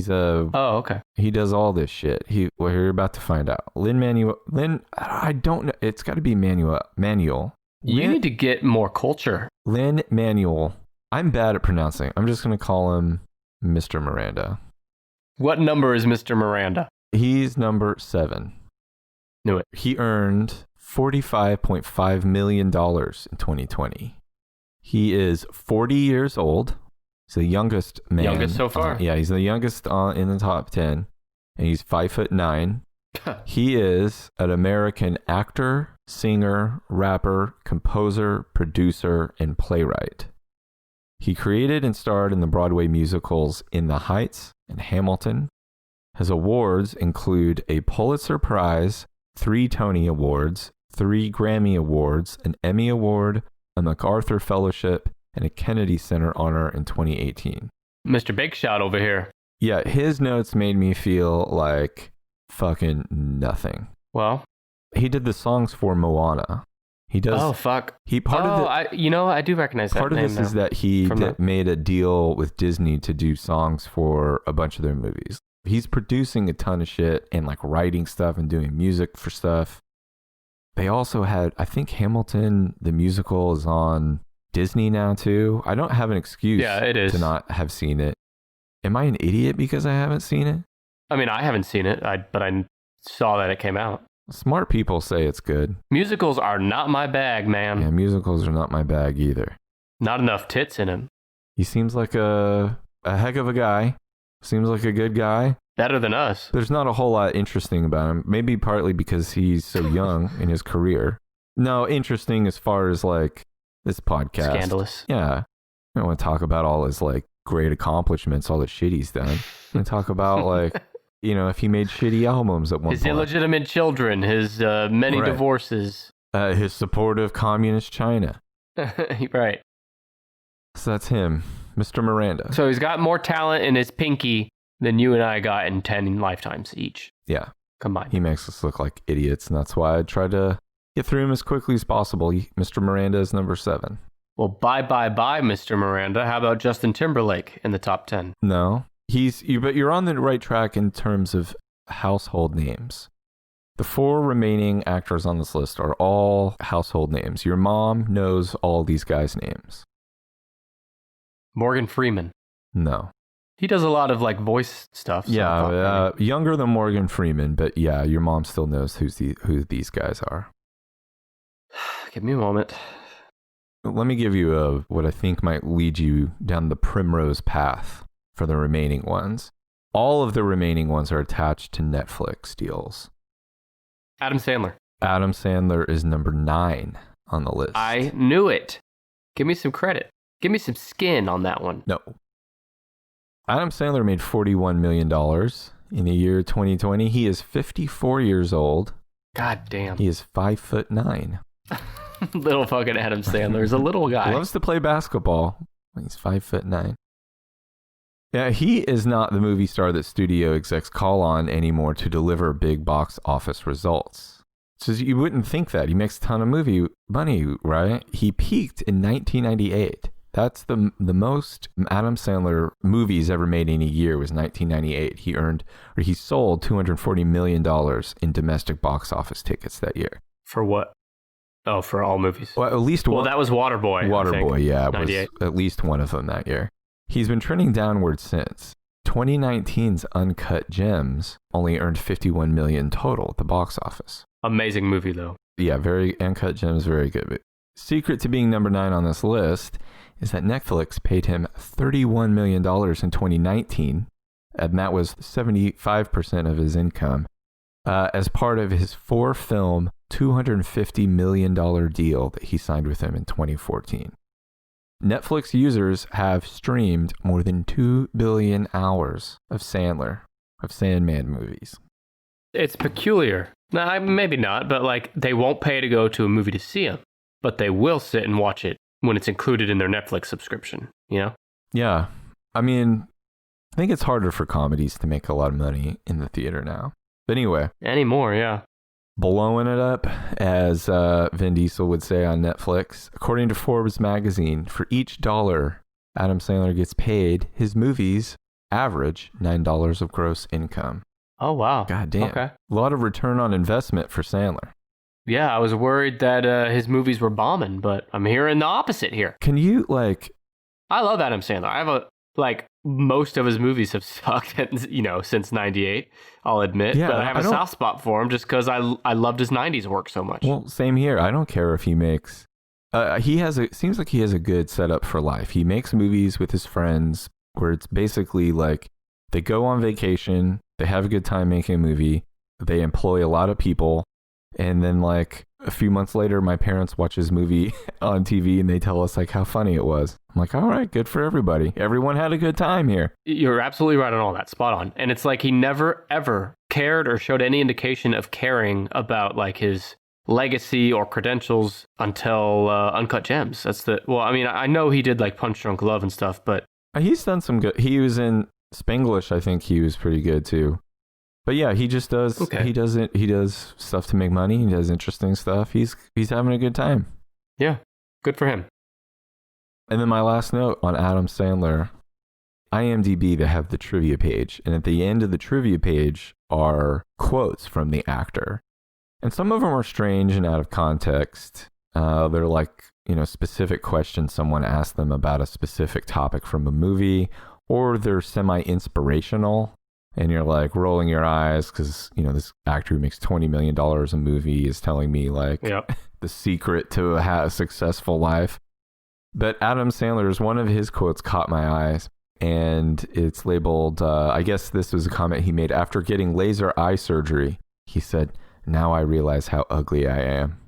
Oh, okay. He does all this shit. Well, you're about to find out. I don't know. It's got to be Manuel. You need to get more culture. Lin-Manuel. I'm bad at pronouncing. I'm just going to call him Mr. Miranda. What number is Mr. Miranda? He's number 7. Knew it. He earned $45.5 million in 2020. He is 40 years old. He's the youngest man. Youngest so far. Yeah, he's the youngest in the top 10. And he's 5'9". He is an American actor, singer, rapper, composer, producer, and playwright. He created and starred in the Broadway musicals In the Heights and Hamilton. His awards include a Pulitzer Prize, 3 Tony Awards, 3 Grammy Awards, an Emmy Award, a MacArthur Fellowship, and a Kennedy Center honor in 2018. Mr. Big Shot over here. Yeah, his notes made me feel like fucking nothing. Well, he did the songs for Moana. He does. Oh, fuck. I do recognize that. Part of this is that he made a deal with Disney to do songs for a bunch of their movies. He's producing a ton of shit and like writing stuff and doing music for stuff. They also had, I think Hamilton, the musical, is on Disney now too. I don't have an excuse to not have seen it. Am I an idiot because I haven't seen it? I mean, I haven't seen it, but I saw that it came out. Smart people say it's good. Musicals are not my bag, man. Yeah, musicals are not my bag either. Not enough tits in him. He seems like a heck of a guy. Seems like a good guy. Better than us. There's not a whole lot interesting about him. Maybe partly because he's so young in his career. No, interesting as far as like this podcast. Scandalous. Yeah. I don't want to talk about all his like great accomplishments, all the shit he's done. I want to talk about like, if he made shitty albums at one point. His illegitimate children, his many divorces. His support of communist China. Right. So that's him, Mr. Miranda. So he's got more talent in his pinky than you and I got in 10 lifetimes each. Yeah. Combined. He makes us look like idiots, and that's why I try to Get through them as quickly as possible. Mr. Miranda is number 7. Well, bye, Mr. Miranda. How about Justin Timberlake in the top 10? No. But you're on the right track in terms of household names. The 4 remaining actors on this list are all household names. Your mom knows all these guys' names. Morgan Freeman. No. He does a lot of like voice stuff. So yeah, younger than Morgan Freeman, but yeah, your mom still knows who these guys are. Give me a moment. Let me give you what I think might lead you down the primrose path for the remaining ones. All of the remaining ones are attached to Netflix deals. Adam Sandler. Adam Sandler is number 9 on the list. I knew it. Give me some credit. Give me some skin on that one. No. Adam Sandler made $41 million in the year 2020. He is 54 years old. God damn. He is 5'9". Little fucking Adam Sandler is a little guy. He loves to play basketball. He's 5'9". Yeah, he is not the movie star that studio execs call on anymore to deliver big box office results. So you wouldn't think that. He makes a ton of movie money, right? He peaked in 1998. That's the most Adam Sandler movies ever made in a year was 1998. He sold $240 million in domestic box office tickets that year. For what? Oh, for all movies. Well, at least one. Well, that was Waterboy. Waterboy, yeah, it 98. was at least one of them that year. He's been trending downward since. 2019's Uncut Gems only earned $51 million total at the box office. Amazing movie, though. Yeah, Uncut Gems, very good. But secret to being number 9 on this list is that Netflix paid him $31 million in 2019, and that was 75% of his income, as part of his 4-film, $250 million deal that he signed with him in 2014. Netflix users have streamed more than 2 billion hours of Sandman movies. It's peculiar. No, maybe not, but like they won't pay to go to a movie to see them, but they will sit and watch it when it's included in their Netflix subscription, you know? Yeah. I mean, I think it's harder for comedies to make a lot of money in the theater now. But anyway. Anymore, yeah. Blowing it up, as Vin Diesel would say on Netflix. According to Forbes Magazine, for each dollar Adam Sandler gets paid, his movies average $9 of gross income. Oh, wow. God damn. Okay. A lot of return on investment for Sandler. Yeah, I was worried that his movies were bombing, but I'm hearing the opposite here. Can you, I love Adam Sandler. I have most of his movies have sucked, since 98, I'll admit. Yeah, but I have a soft spot for him just because I loved his 90s work so much. Well, same here. I don't care if he makes... seems like he has a good setup for life. He makes movies with his friends where it's basically like they go on vacation, they have a good time making a movie, they employ a lot of people, and then a few months later, my parents watch his movie on TV and they tell us how funny it was. I'm like, all right, good for everybody. Everyone had a good time here. You're absolutely right on all that. Spot on. And it's like he never, ever cared or showed any indication of caring about his legacy or credentials until Uncut Gems. I know he did Punch Drunk Love and stuff, but... He's done some good... He was in Spanglish, I think he was pretty good too. But yeah, he just does. Okay. He does stuff to make money. He does interesting stuff. He's having a good time. Yeah, good for him. And then my last note on Adam Sandler, IMDb, they have the trivia page, and at the end of the trivia page are quotes from the actor, and some of them are strange and out of context. They're specific questions someone asked them about a specific topic from a movie, or they're semi-inspirational. And you're rolling your eyes because, this actor who makes $20 million a movie is telling me yep. the secret to a successful life. But Adam Sandler's, one of his quotes caught my eyes, and it's labeled, I guess this was a comment he made after getting laser eye surgery. He said, "Now I realize how ugly I am."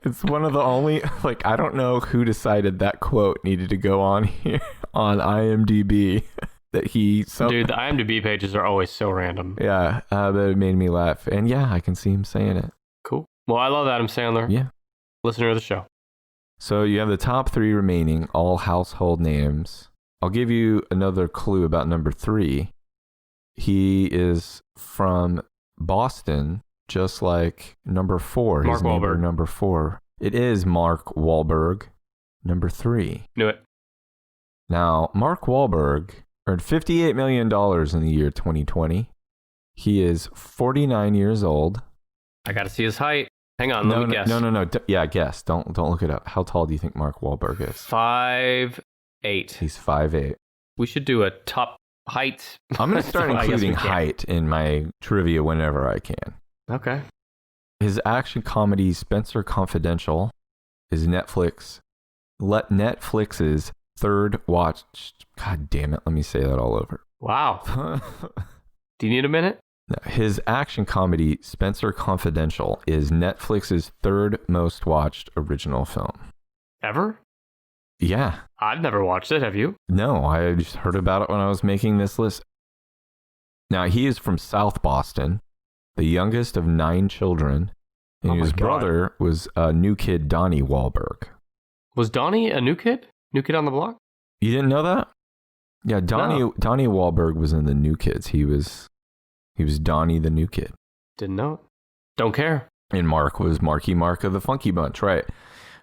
It's one of the only, I don't know who decided that quote needed to go on here on IMDb that he... Dude, the IMDb pages are always so random. Yeah, but it made me laugh. And yeah, I can see him saying it. Cool. Well, I love Adam Sandler. Yeah. Listener of the show. So you have the top 3 remaining, all household names. I'll give you another clue about number 3. He is from Boston, just like number 4. Mark his neighbor, Wahlberg. number 4. It is Mark Wahlberg, number 3. Knew it. Now, Mark Wahlberg earned $58 million in the year 2020. He is 49 years old. I got to see his height. Hang on, let me guess. No. Yeah, guess. Don't look it up. How tall do you think Mark Wahlberg is? 5'8". He's 5'8". We should do a top height. I'm going to start including height in my trivia whenever I can. Okay. His action comedy Spencer Confidential is Netflix's third watched. God damn it. Let me say that all over. Wow. Do you need a minute? His action comedy Spencer Confidential is Netflix's third most watched original film. Ever? Yeah. I've never watched it. Have you? No, I just heard about it when I was making this list. Now, he is from South Boston, the youngest of 9 children, and his brother was new kid Donnie Wahlberg. Was Donnie a new kid? New Kid on the Block? You didn't know that? Yeah, Donnie Wahlberg was in the New Kids. He was Donnie the New Kid. Didn't know it. Don't care. And Mark was Marky Mark of the Funky Bunch, right?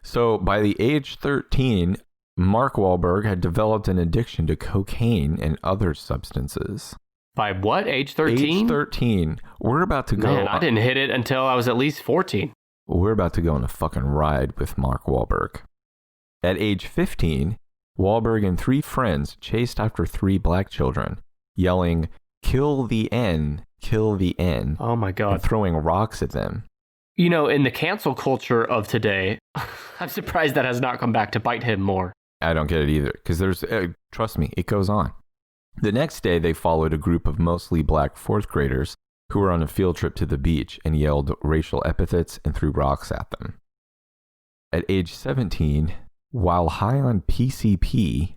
So by the age 13, Mark Wahlberg had developed an addiction to cocaine and other substances. By what? Age 13? Age 13. We're about to go. Man, I didn't hit it until I was at least 14. We're about to go on a fucking ride with Mark Wahlberg. At age 15, Wahlberg and 3 friends chased after 3 black children, yelling, "Kill the N, kill the N." Oh my God. And throwing rocks at them. You know, in the cancel culture of today, I'm surprised that has not come back to bite him more. I don't get it either, because trust me, it goes on. The next day, they followed a group of mostly black 4th graders who were on a field trip to the beach and yelled racial epithets and threw rocks at them. At age 17, while high on PCP,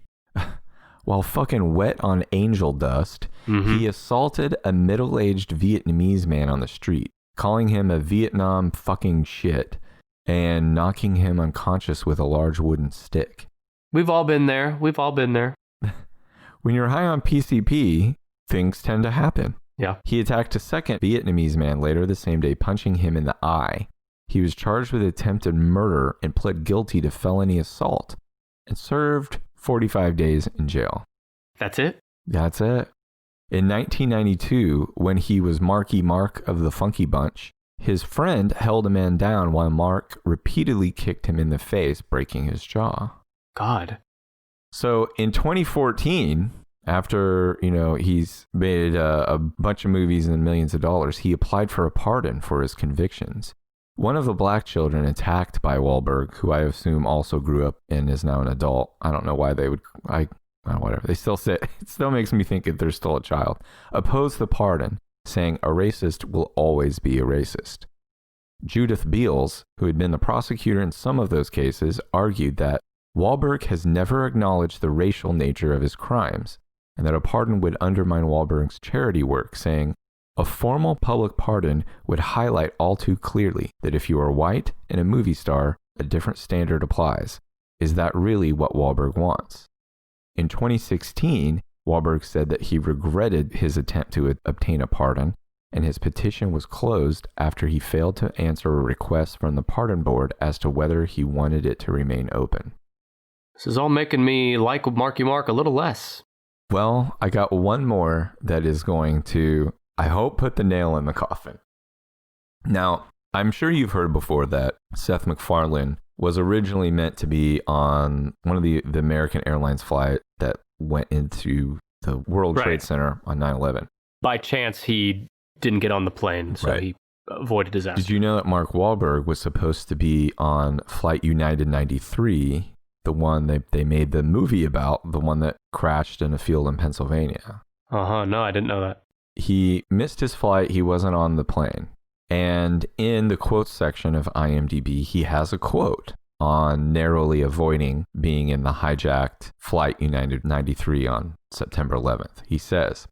while fucking wet on angel dust, he assaulted a middle-aged Vietnamese man on the street, calling him a Vietnam fucking shit and knocking him unconscious with a large wooden stick. We've all been there. When you're high on PCP, things tend to happen. Yeah. He attacked a second Vietnamese man later the same day, punching him in the eye. He was charged with attempted murder and pled guilty to felony assault and served 45 days in jail. That's it? That's it. In 1992, when he was Marky Mark of the Funky Bunch, his friend held a man down while Mark repeatedly kicked him in the face, breaking his jaw. God. So in 2014, after, he's made a bunch of movies and millions of dollars, he applied for a pardon for his convictions. One of the black children attacked by Wahlberg, who I assume also grew up and is now an adult. I don't know why they would, whatever. They still say, it still makes me think that they're still a child. Opposed the pardon, saying a racist will always be a racist. Judith Beals, who had been the prosecutor in some of those cases, argued that Wahlberg has never acknowledged the racial nature of his crimes, and that a pardon would undermine Wahlberg's charity work, saying, a formal public pardon would highlight all too clearly that if you are white and a movie star, a different standard applies. Is that really what Wahlberg wants? In 2016, Wahlberg said that he regretted his attempt to obtain a pardon, and his petition was closed after he failed to answer a request from the pardon board as to whether he wanted it to remain open. This is all making me like Marky Mark a little less. Well, I got one more that is going to, I hope, put the nail in the coffin. Now, I'm sure you've heard before that Seth MacFarlane was originally meant to be on one of the American Airlines flight that went into the World Trade Center on 9/11. By chance, he didn't get on the plane, so he avoided disaster. Did you know that Mark Wahlberg was supposed to be on Flight United 93, the one they made the movie about, the one that crashed in a field in Pennsylvania? No, I didn't know that. He missed his flight. He wasn't on the plane. And in the quotes section of IMDb, he has a quote on narrowly avoiding being in the hijacked Flight United 93 on September 11th. He says,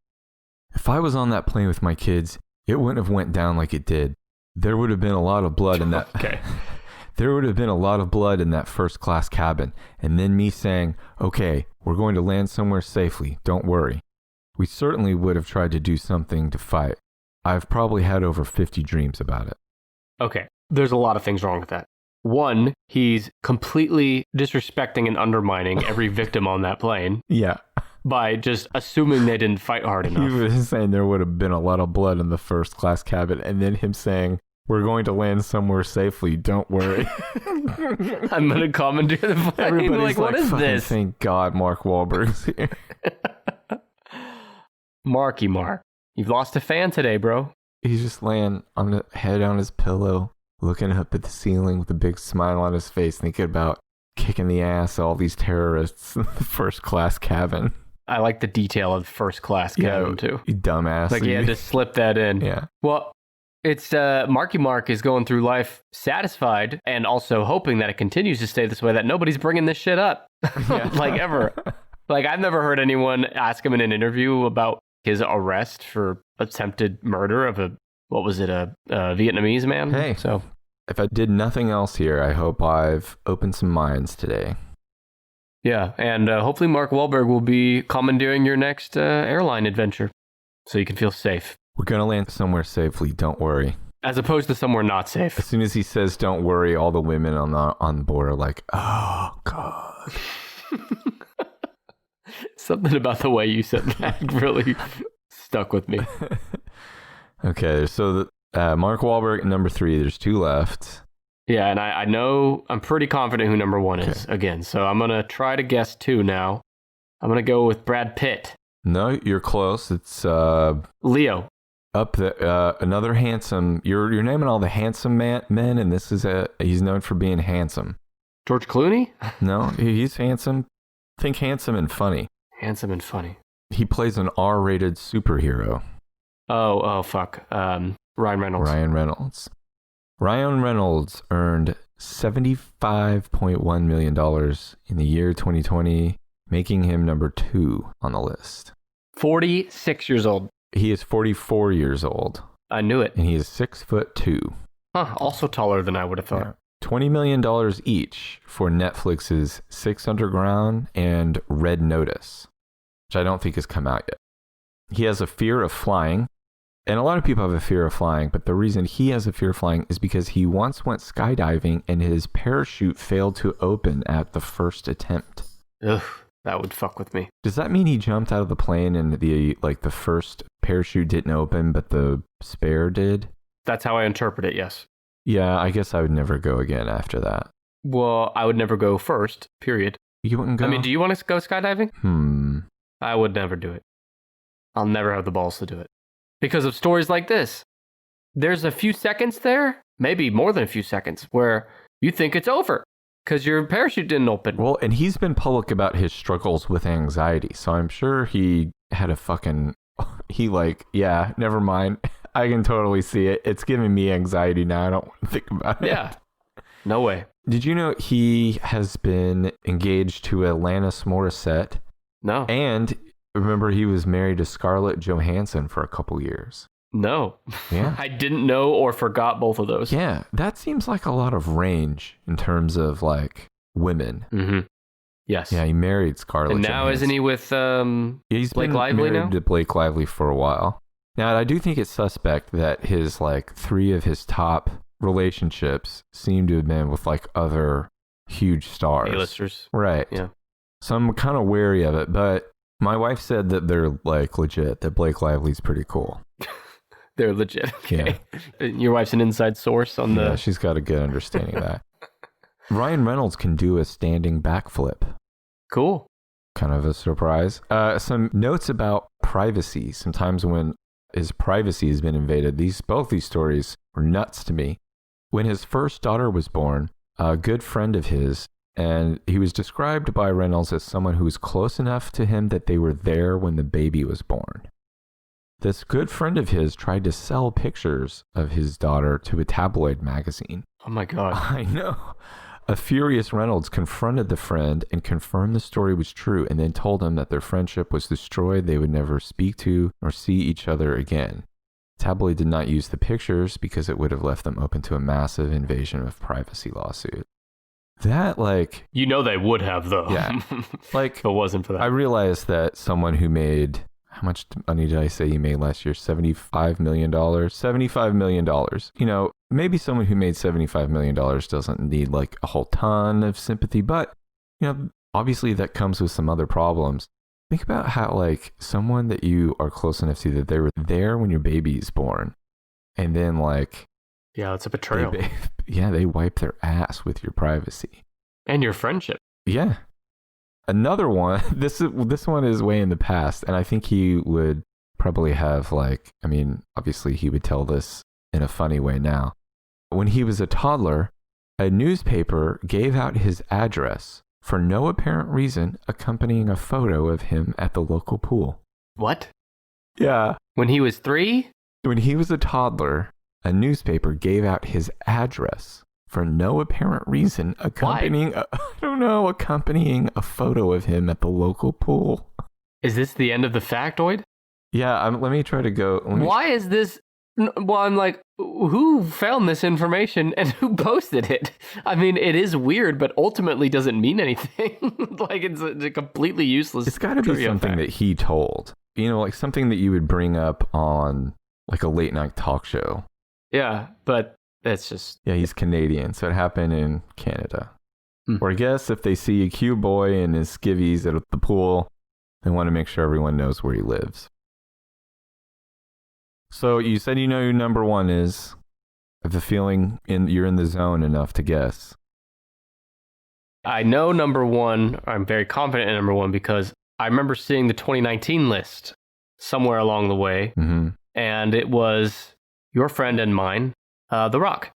"If I was on that plane with my kids, it wouldn't have went down like it did. There would have been a lot of blood in that." Okay. There would have been a lot of blood in that first class cabin. And then me saying, "Okay, we're going to land somewhere safely. Don't worry." We certainly would have tried to do something to fight. I've probably had over 50 dreams about it. Okay, there's a lot of things wrong with that. One, he's completely disrespecting and undermining every victim on that plane. Yeah. By just assuming they didn't fight hard enough. He was saying there would have been a lot of blood in the first class cabin, and then him saying, we're going to land somewhere safely, don't worry. I'm going to commandeer the plane. Everybody's what is this? Thank God Mark Wahlberg's here. Marky Mark. You've lost a fan today, bro. He's just laying on the head on his pillow, looking up at the ceiling with a big smile on his face, thinking about kicking the ass of all these terrorists in the first class cabin. I like the detail of first class cabin, too. You dumbass. Like, he had to slip that in. Yeah. Well, it's Marky Mark is going through life satisfied and also hoping that it continues to stay this way, that nobody's bringing this shit up. Like, ever. Like, I've never heard anyone ask him in an interview about his arrest for attempted murder of a Vietnamese man. Hey, so if I did nothing else here, I hope I've opened some minds today. Yeah, and hopefully Mark Wahlberg will be commandeering your next airline adventure so you can feel safe. We're going to land somewhere safely, don't worry. As opposed to somewhere not safe. As soon as he says don't worry, all the women on the board are like, oh, God. Something about the way you said that really stuck with me. Okay, so Mark Wahlberg at number 3, there's 2 left. Yeah, and I know, I'm pretty confident who number 1 is again. So I'm going to try to guess 2 now. I'm going to go with Brad Pitt. No, you're close. It's Leo. Up the another handsome. You're naming all the handsome men, and this is he's known for being handsome. George Clooney? No, he's handsome. Think handsome and funny. Handsome and funny. He plays an R-rated superhero. Oh, fuck. Ryan Reynolds. Ryan Reynolds earned $75.1 million in the year 2020, making him number 2 on the list. 46 years old. He is 44 years old. I knew it. And he is 6'2". Huh, also taller than I would have thought. Yeah. $20 million each for Netflix's Six Underground and Red Notice, which I don't think has come out yet. He has a fear of flying, and a lot of people have a fear of flying, but the reason he has a fear of flying is because he once went skydiving and his parachute failed to open at the first attempt. Ugh, that would fuck with me. Does that mean he jumped out of the plane and the first parachute didn't open, but the spare did? That's how I interpret it, yes. Yeah, I guess I would never go again after that. Well, I would never go first, period. You wouldn't go? I mean, do you want to go skydiving? I would never do it. I'll never have the balls to do it. Because of stories like this. There's a few seconds there, maybe more than a few seconds, where you think it's over because your parachute didn't open. Well, and he's been public about his struggles with anxiety, so I'm sure he had a fucking... yeah, never mind. I can totally see it. It's giving me anxiety now. I don't want to think about it. Yeah. No way. Did you know he has been engaged to Alanis Morissette? No. And remember, he was married to Scarlett Johansson for a couple years. No. Yeah. I didn't know or forgot both of those. Yeah. That seems like a lot of range in terms of women. Mm-hmm. Yes. Yeah, he married Scarlett And now Johansson. isn't he with He's Blake been Lively married now? to Blake Lively for a while. Now, I do think it's suspect that his 3 of his top relationships seem to have been with other huge stars. A-listers. Right. Yeah. So I'm kind of wary of it, but my wife said that they're legit, that Blake Lively's pretty cool. They're legit. Okay. Yeah. Your wife's an inside source on the... Yeah, she's got a good understanding of that. Ryan Reynolds can do a standing backflip. Cool. Kind of a surprise. Some notes about privacy. Sometimes when his privacy has been invaded, both these stories were nuts to me. When his first daughter was born, a good friend of his, and he was described by Reynolds as someone who was close enough to him that they were there when the baby was born. This good friend of his tried to sell pictures of his daughter to a tabloid magazine. Oh my God. I know. A furious Reynolds confronted the friend and confirmed the story was true, and then told him that their friendship was destroyed. They would never speak to or see each other again. Tabloid did not use the pictures because it would have left them open to a massive invasion of privacy lawsuit. That, they would have, though. Yeah. If it wasn't for that. I realized that someone who made how much money did I say he made last year? $75 million? $75 million. You know, maybe someone who made $75 million doesn't need like a whole ton of sympathy, but, you know, obviously that comes with some other problems. Think about how like someone that you are close enough to that they were there when your baby is born. And then like... Yeah, it's a betrayal. They wipe their ass with your privacy. And your friendship. Yeah. Another one, this one is way in the past, and I think he would probably have like, I mean, obviously he would tell this in a funny way now. When he was a toddler, a newspaper gave out his address for no apparent reason, accompanying a photo of him at the local pool. What? Yeah. When he was 3? When he was a toddler, a newspaper gave out his address for no apparent reason, accompanying a photo of him at the local pool. Is this the end of the factoid? Yeah, let me try to go. Why is this? Well, I'm like, who found this information and who posted it? I mean, it is weird, but ultimately doesn't mean anything. Like, it's a completely useless. It's got to be something that he told. You know, like something that you would bring up on like a late night talk show. Yeah, but that's just... Yeah, he's Canadian, so it happened in Canada. Or I guess if they see a cute boy and his skivvies at the pool, they want to make sure everyone knows where he lives. So you said you know who number one is. I have a feeling you're in the zone enough to guess. I know number one. I'm very confident in number one because I remember seeing the 2019 list somewhere along the way, and it was your friend and mine, The Rock.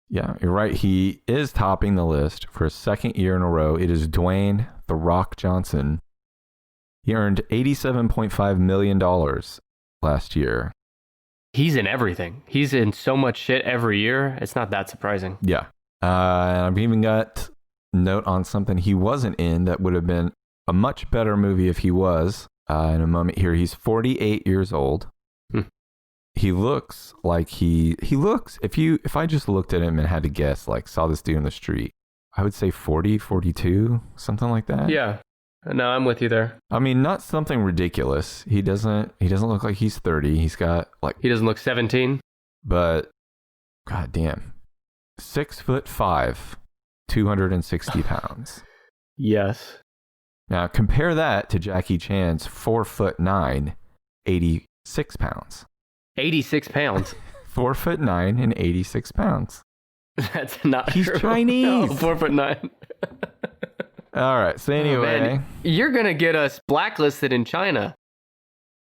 Yeah, you're right. He is topping the list for a second year in a row. It is Dwayne The Rock Johnson. He earned $87.5 million last year. He's in everything. He's in so much shit every year. It's not that surprising. Yeah. And I've even got a note on something he wasn't in that would have been a much better movie if he was. In a moment here, he's 48 years old. He looks like he looks, if I just looked at him and had to guess, like saw this dude in the street, I would say 40, 42, something like that. Yeah. No, I'm with you there. I mean, not something ridiculous. He doesn't look like he's 30. He's got like... He doesn't look 17? But, goddamn. 6'5", 260 pounds. Yes. Now, compare that to Jackie Chan's 4'9", 86 pounds. 86 pounds? 4'9" and 86 pounds. That's not He's true. Chinese. No, 4'9". All right. So anyway, man, you're gonna get us blacklisted in China.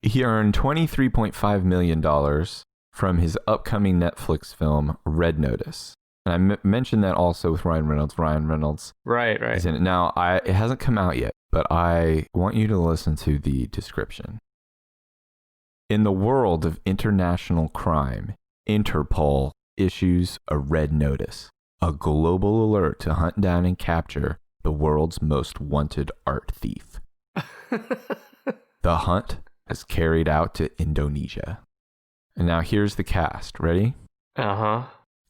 He earned $23.5 million from his upcoming Netflix film Red Notice, and I mentioned that also with Ryan Reynolds. Right. Is in it now. It hasn't come out yet, but I want you to listen to the description. In the world of international crime, Interpol issues a red notice, a global alert to hunt down and capture the world's most wanted art thief. The hunt has carried out to Indonesia. And now here's the cast. Ready? Uh-huh.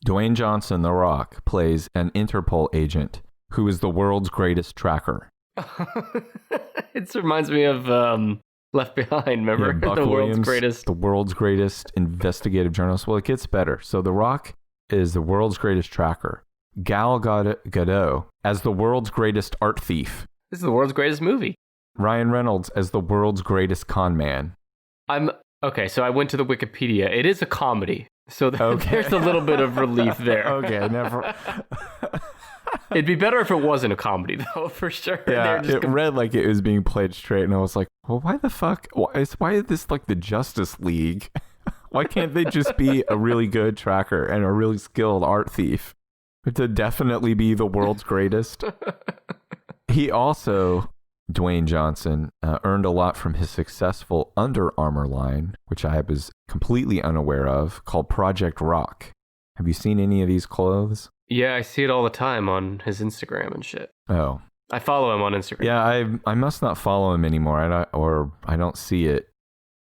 Dwayne Johnson, The Rock, plays an Interpol agent who is the world's greatest tracker. It reminds me of Left Behind, remember? Yeah, Buck the Williams, world's the world's greatest investigative journalist. Well, it gets better. So The Rock is the world's greatest tracker. Gal Gadot as the world's greatest art thief. This is the world's greatest movie. Ryan Reynolds as the world's greatest con man. Okay, so I went to the Wikipedia. It is a comedy. So there's a little bit of relief there. Okay, never. It'd be better if it wasn't a comedy, though, for sure. Yeah, it read like it was being played straight, and I was like, well, why the fuck? Why is this like the Justice League? Why can't they just be a really good tracker and a really skilled art thief to definitely be the world's greatest? He also, Dwayne Johnson, earned a lot from his successful Under Armour line, which I was completely unaware of, called Project Rock. Have you seen any of these clothes? Yeah, I see it all the time on his Instagram and shit. Oh. I follow him on Instagram. Yeah, I must not follow him anymore, I don't see it.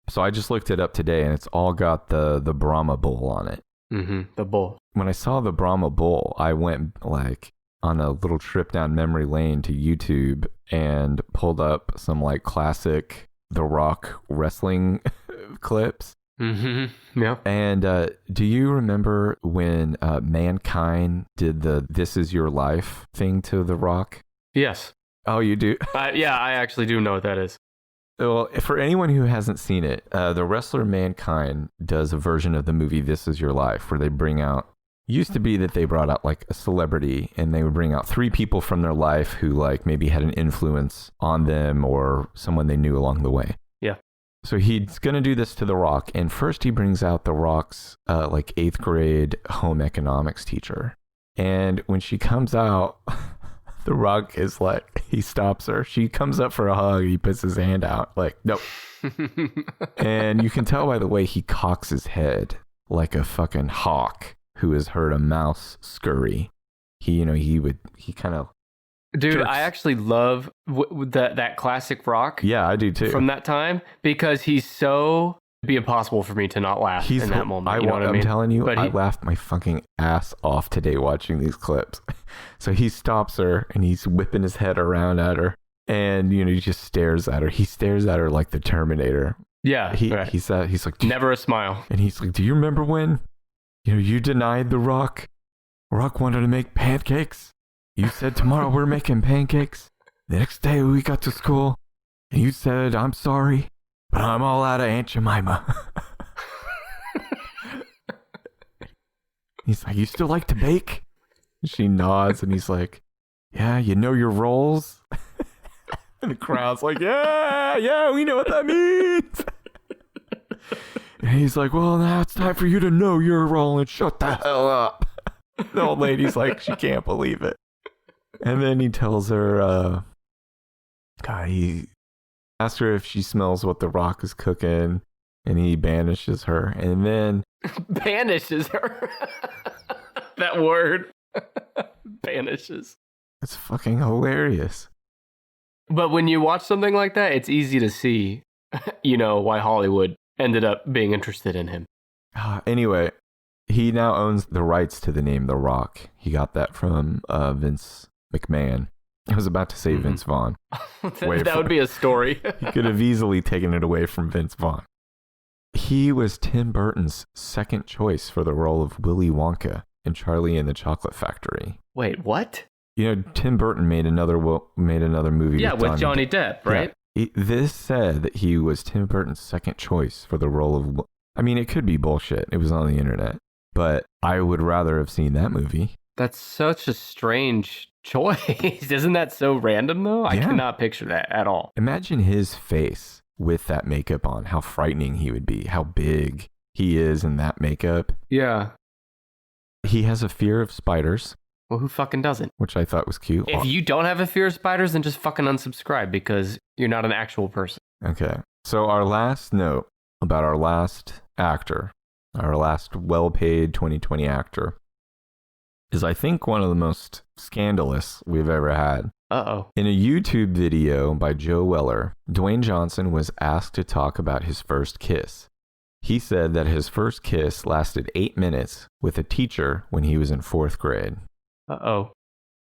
So I just looked it up today, and it's all got the Brahma Bull on it. Mm-hmm, the bull. When I saw the Brahma Bull, I went like on a little trip down memory lane to YouTube and pulled up some like classic The Rock wrestling clips. Mm-hmm. Yeah. And do you remember when Mankind did the "This Is Your Life" thing to The Rock? Yes. Oh, you do? Yeah, I actually do know what that is. Well, for anyone who hasn't seen it, the wrestler Mankind does a version of the movie "This Is Your Life" where they bring out, used to be that they brought out like a celebrity and they would bring out 3 people from their life who like maybe had an influence on them or someone they knew along the way. Yeah. So he's going to do this to The Rock. And first he brings out The Rock's like 8th grade home economics teacher. And when she comes out, The Rock is like, he stops her. She comes up for a hug. He puts his hand out like, nope. And you can tell by the way he cocks his head like a fucking hawk who has heard a mouse scurry. He kind of... Dude, jerks. I actually love that classic Rock. Yeah, I do too. From that time, because he's so... It'd be impossible for me to not laugh in that moment. You know what I mean? I'm telling you, but I laughed my fucking ass off today watching these clips. So he stops her and he's whipping his head around at her. And, he just stares at her. He stares at her like the Terminator. Yeah. Right. He's like... Never a smile. And he's like, do you remember when, you denied The Rock? Rock wanted to make pancakes. You said tomorrow we're making pancakes. The next day we got to school and you said, I'm sorry, but I'm all out of Aunt Jemima. He's like, you still like to bake? She nods and he's like, yeah, you know your roles? And the crowd's like, yeah, we know what that means. And he's like, well, now it's time for you to know your role and shut the hell up. The old lady's like, she can't believe it. And then he tells her, he asks her if she smells what The Rock is cooking, and he banishes her. And then... Banishes her? That word. Banishes. It's fucking hilarious. But when you watch something like that, it's easy to see, why Hollywood ended up being interested in him. Anyway, he now owns the rights to the name The Rock. He got that from Vince McMahon. I was about to say Vince Vaughn. That would be a story. He could have easily taken it away from Vince Vaughn. He was Tim Burton's second choice for the role of Willy Wonka in Charlie and the Chocolate Factory. Wait, what? Tim Burton made another movie. Yeah, with Johnny Depp, right? Yeah. This said that he was Tim Burton's second choice for the role of... I mean, it could be bullshit. It was on the internet. But I would rather have seen that movie. That's such a strange choice. Isn't that so random, though? I cannot picture that at all. Imagine his face with that makeup on. How frightening he would be. How big he is in that makeup. Yeah. He has a fear of spiders. Well, who fucking doesn't? Which I thought was cute. If you don't have a fear of spiders, then just fucking unsubscribe because you're not an actual person. Okay. So our last note about our last actor, our last well-paid 2020 actor, is I think one of the most scandalous we've ever had. Uh-oh. In a YouTube video by Joe Weller, Dwayne Johnson was asked to talk about his first kiss. He said that his first kiss lasted 8 minutes with a teacher when he was in 4th grade. Uh-oh.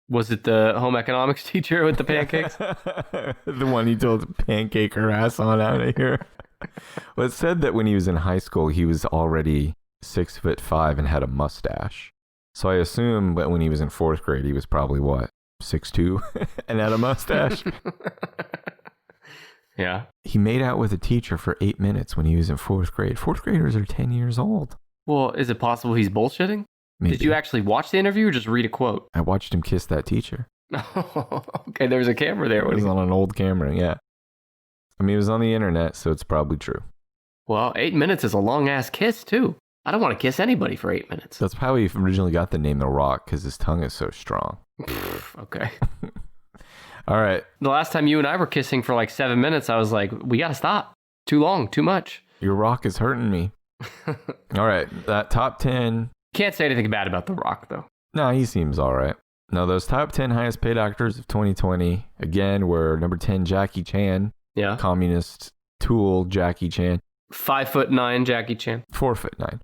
Was it the home economics teacher with the pancakes? The one he told to pancake her ass on out of here. Well, it said that when he was in high school, he was already 6'5" and had a mustache. So I assume that when he was in 4th grade, he was probably, 6'2" and had a mustache? Yeah. He made out with a teacher for 8 minutes when he was in 4th grade. 4th graders are 10 years old. Well, is it possible he's bullshitting? Maybe. Did you actually watch the interview or just read a quote? I watched him kiss that teacher. Okay, there was a camera there. It was on an old camera, yeah. I mean, it was on the internet, so it's probably true. Well, 8 minutes is a long-ass kiss, too. I don't want to kiss anybody for 8 minutes. That's how he originally got the name The Rock, because his tongue is so strong. Okay. All right. The last time you and I were kissing for like 7 minutes, I was like, we got to stop. Too long, too much. Your Rock is hurting me. All right. That top 10. Can't say anything bad about The Rock, though. No, he seems all right. Now, those top 10 highest paid actors of 2020, again, were number 10, Jackie Chan. Yeah. Communist tool, Jackie Chan. 5'9", Jackie Chan. 4'9".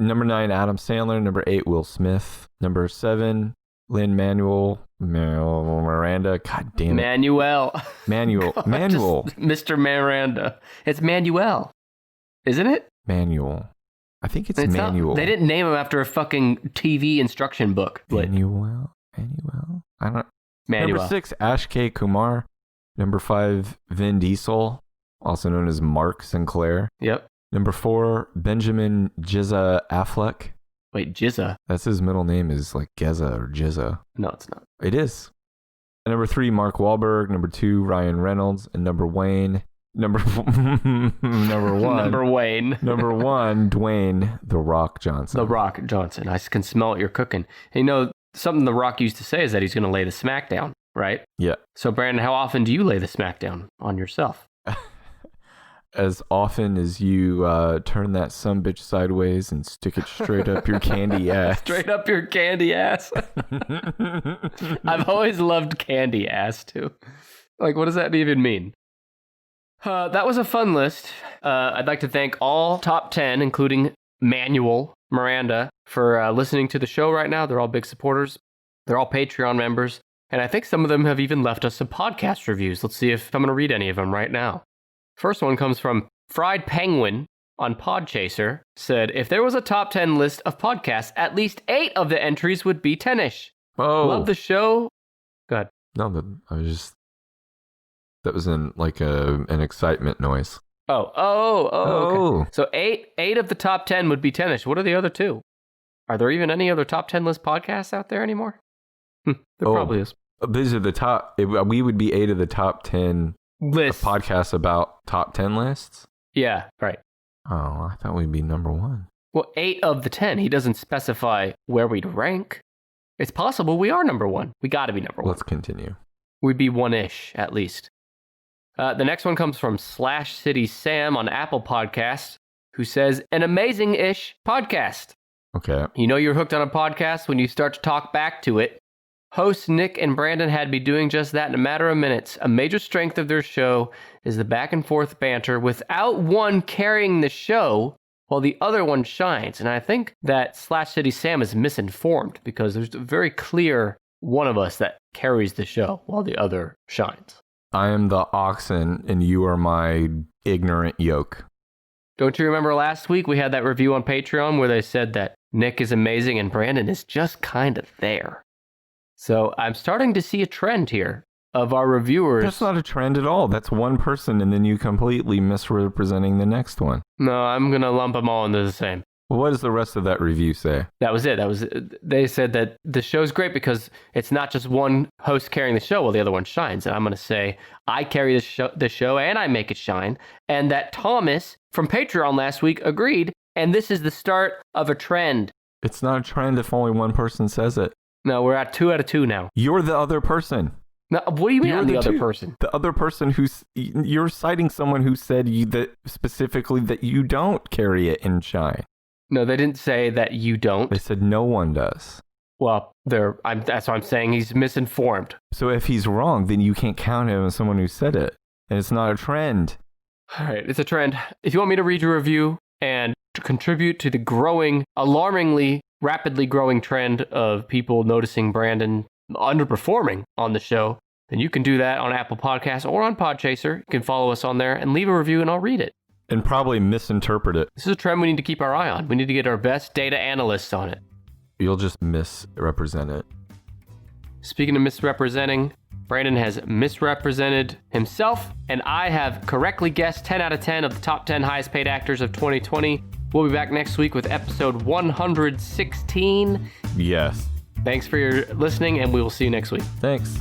Number 9, Adam Sandler. Number 8, Will Smith. Number 7, Lin-Manuel Miranda. God damn it. Manuel. Manuel. Mr. Miranda. It's Manuel, isn't it? Manuel. I think it's Manuel. They didn't name him after a fucking TV instruction book. Manuel. I don't. Manuel. Number 6, Ash K. Kumar. Number 5, Vin Diesel, also known as Mark Sinclair. Yep. Number 4, Benjamin Jizza Affleck. Wait, Jizza? That's his middle name is like Geza or Jizza. No, it's not. It is. And number 3, Mark Wahlberg. Number 2, Ryan Reynolds. And number 1. Number 1, Dwayne The Rock Johnson. The Rock Johnson. I can smell it. You're cooking. And you know, something The Rock used to say is that he's going to lay the smack down, right? Yeah. So, Brandon, how often do you lay the smack down on yourself? As often as you turn that sumbitch sideways and stick it straight up your candy ass. Straight up your candy ass. I've always loved candy ass, too. Like, what does that even mean? That was a fun list. I'd like to thank all top 10, including Manuel Miranda, for listening to the show right now. They're all big supporters. They're all Patreon members. And I think some of them have even left us some podcast reviews. Let's see if I'm going to read any of them right now. First one comes from Fried Penguin on Podchaser. Said, if there was a top 10 list of podcasts, at least 8 of the entries would be 10-ish. Oh. Love the show. Go ahead. No, I was just... That was an excitement noise. Oh, okay. So 8 of the top 10 would be 10-ish. What are the other 2? Are there even any other top 10 list podcasts out there anymore? There probably is. These are the top... We would be 8 of the top 10 lists. Podcasts about top 10 lists? Yeah, right. Oh, I thought we'd be number 1. Well, 8 of the 10. He doesn't specify where we'd rank. It's possible we are number 1. We got to be number 1. Let's continue. We'd be 1-ish, at least. The next one comes from Slash City Sam on Apple Podcasts, who says, an amazing-ish podcast. Okay. You know you're hooked on a podcast when you start to talk back to it. Hosts Nick and Brandon had me doing just that in a matter of minutes. A major strength of their show is the back-and-forth banter without one carrying the show while the other one shines. And I think that Slash City Sam is misinformed because there's a very clear one of us that carries the show while the other shines. I am the oxen, and you are my ignorant yoke. Don't you remember last week we had that review on Patreon where they said that Nick is amazing and Brandon is just kind of there? So I'm starting to see a trend here of our reviewers. That's not a trend at all. That's one person, and then you completely misrepresenting the next one. No, I'm going to lump them all into the same. Well, what does the rest of that review say? That was it. They said that the show's great because it's not just one host carrying the show while the other one shines. And I'm going to say I carry the show and I make it shine. And that Thomas from Patreon last week agreed. And this is the start of a trend. It's not a trend if only one person says it. No, we're at 2 out of 2 now. You're the other person. No, what do you mean I'm the other person? The other person you're citing someone who said that specifically that you don't carry it and shine. No, they didn't say that you don't. They said no one does. Well, that's what I'm saying. He's misinformed. So if he's wrong, then you can't count him as someone who said it. And it's not a trend. All right, it's a trend. If you want me to read your review and to contribute to the growing, alarmingly, rapidly growing trend of people noticing Brandon underperforming on the show, then you can do that on Apple Podcasts or on Podchaser. You can follow us on there and leave a review and I'll read it. And probably misinterpret it. This is a trend we need to keep our eye on. We need to get our best data analysts on it. You'll just misrepresent it. Speaking of misrepresenting, Brandon has misrepresented himself, and I have correctly guessed 10 out of 10 of the top 10 highest paid actors of 2020. We'll be back next week with episode 116. Yes. Thanks for your listening, and we will see you next week. Thanks.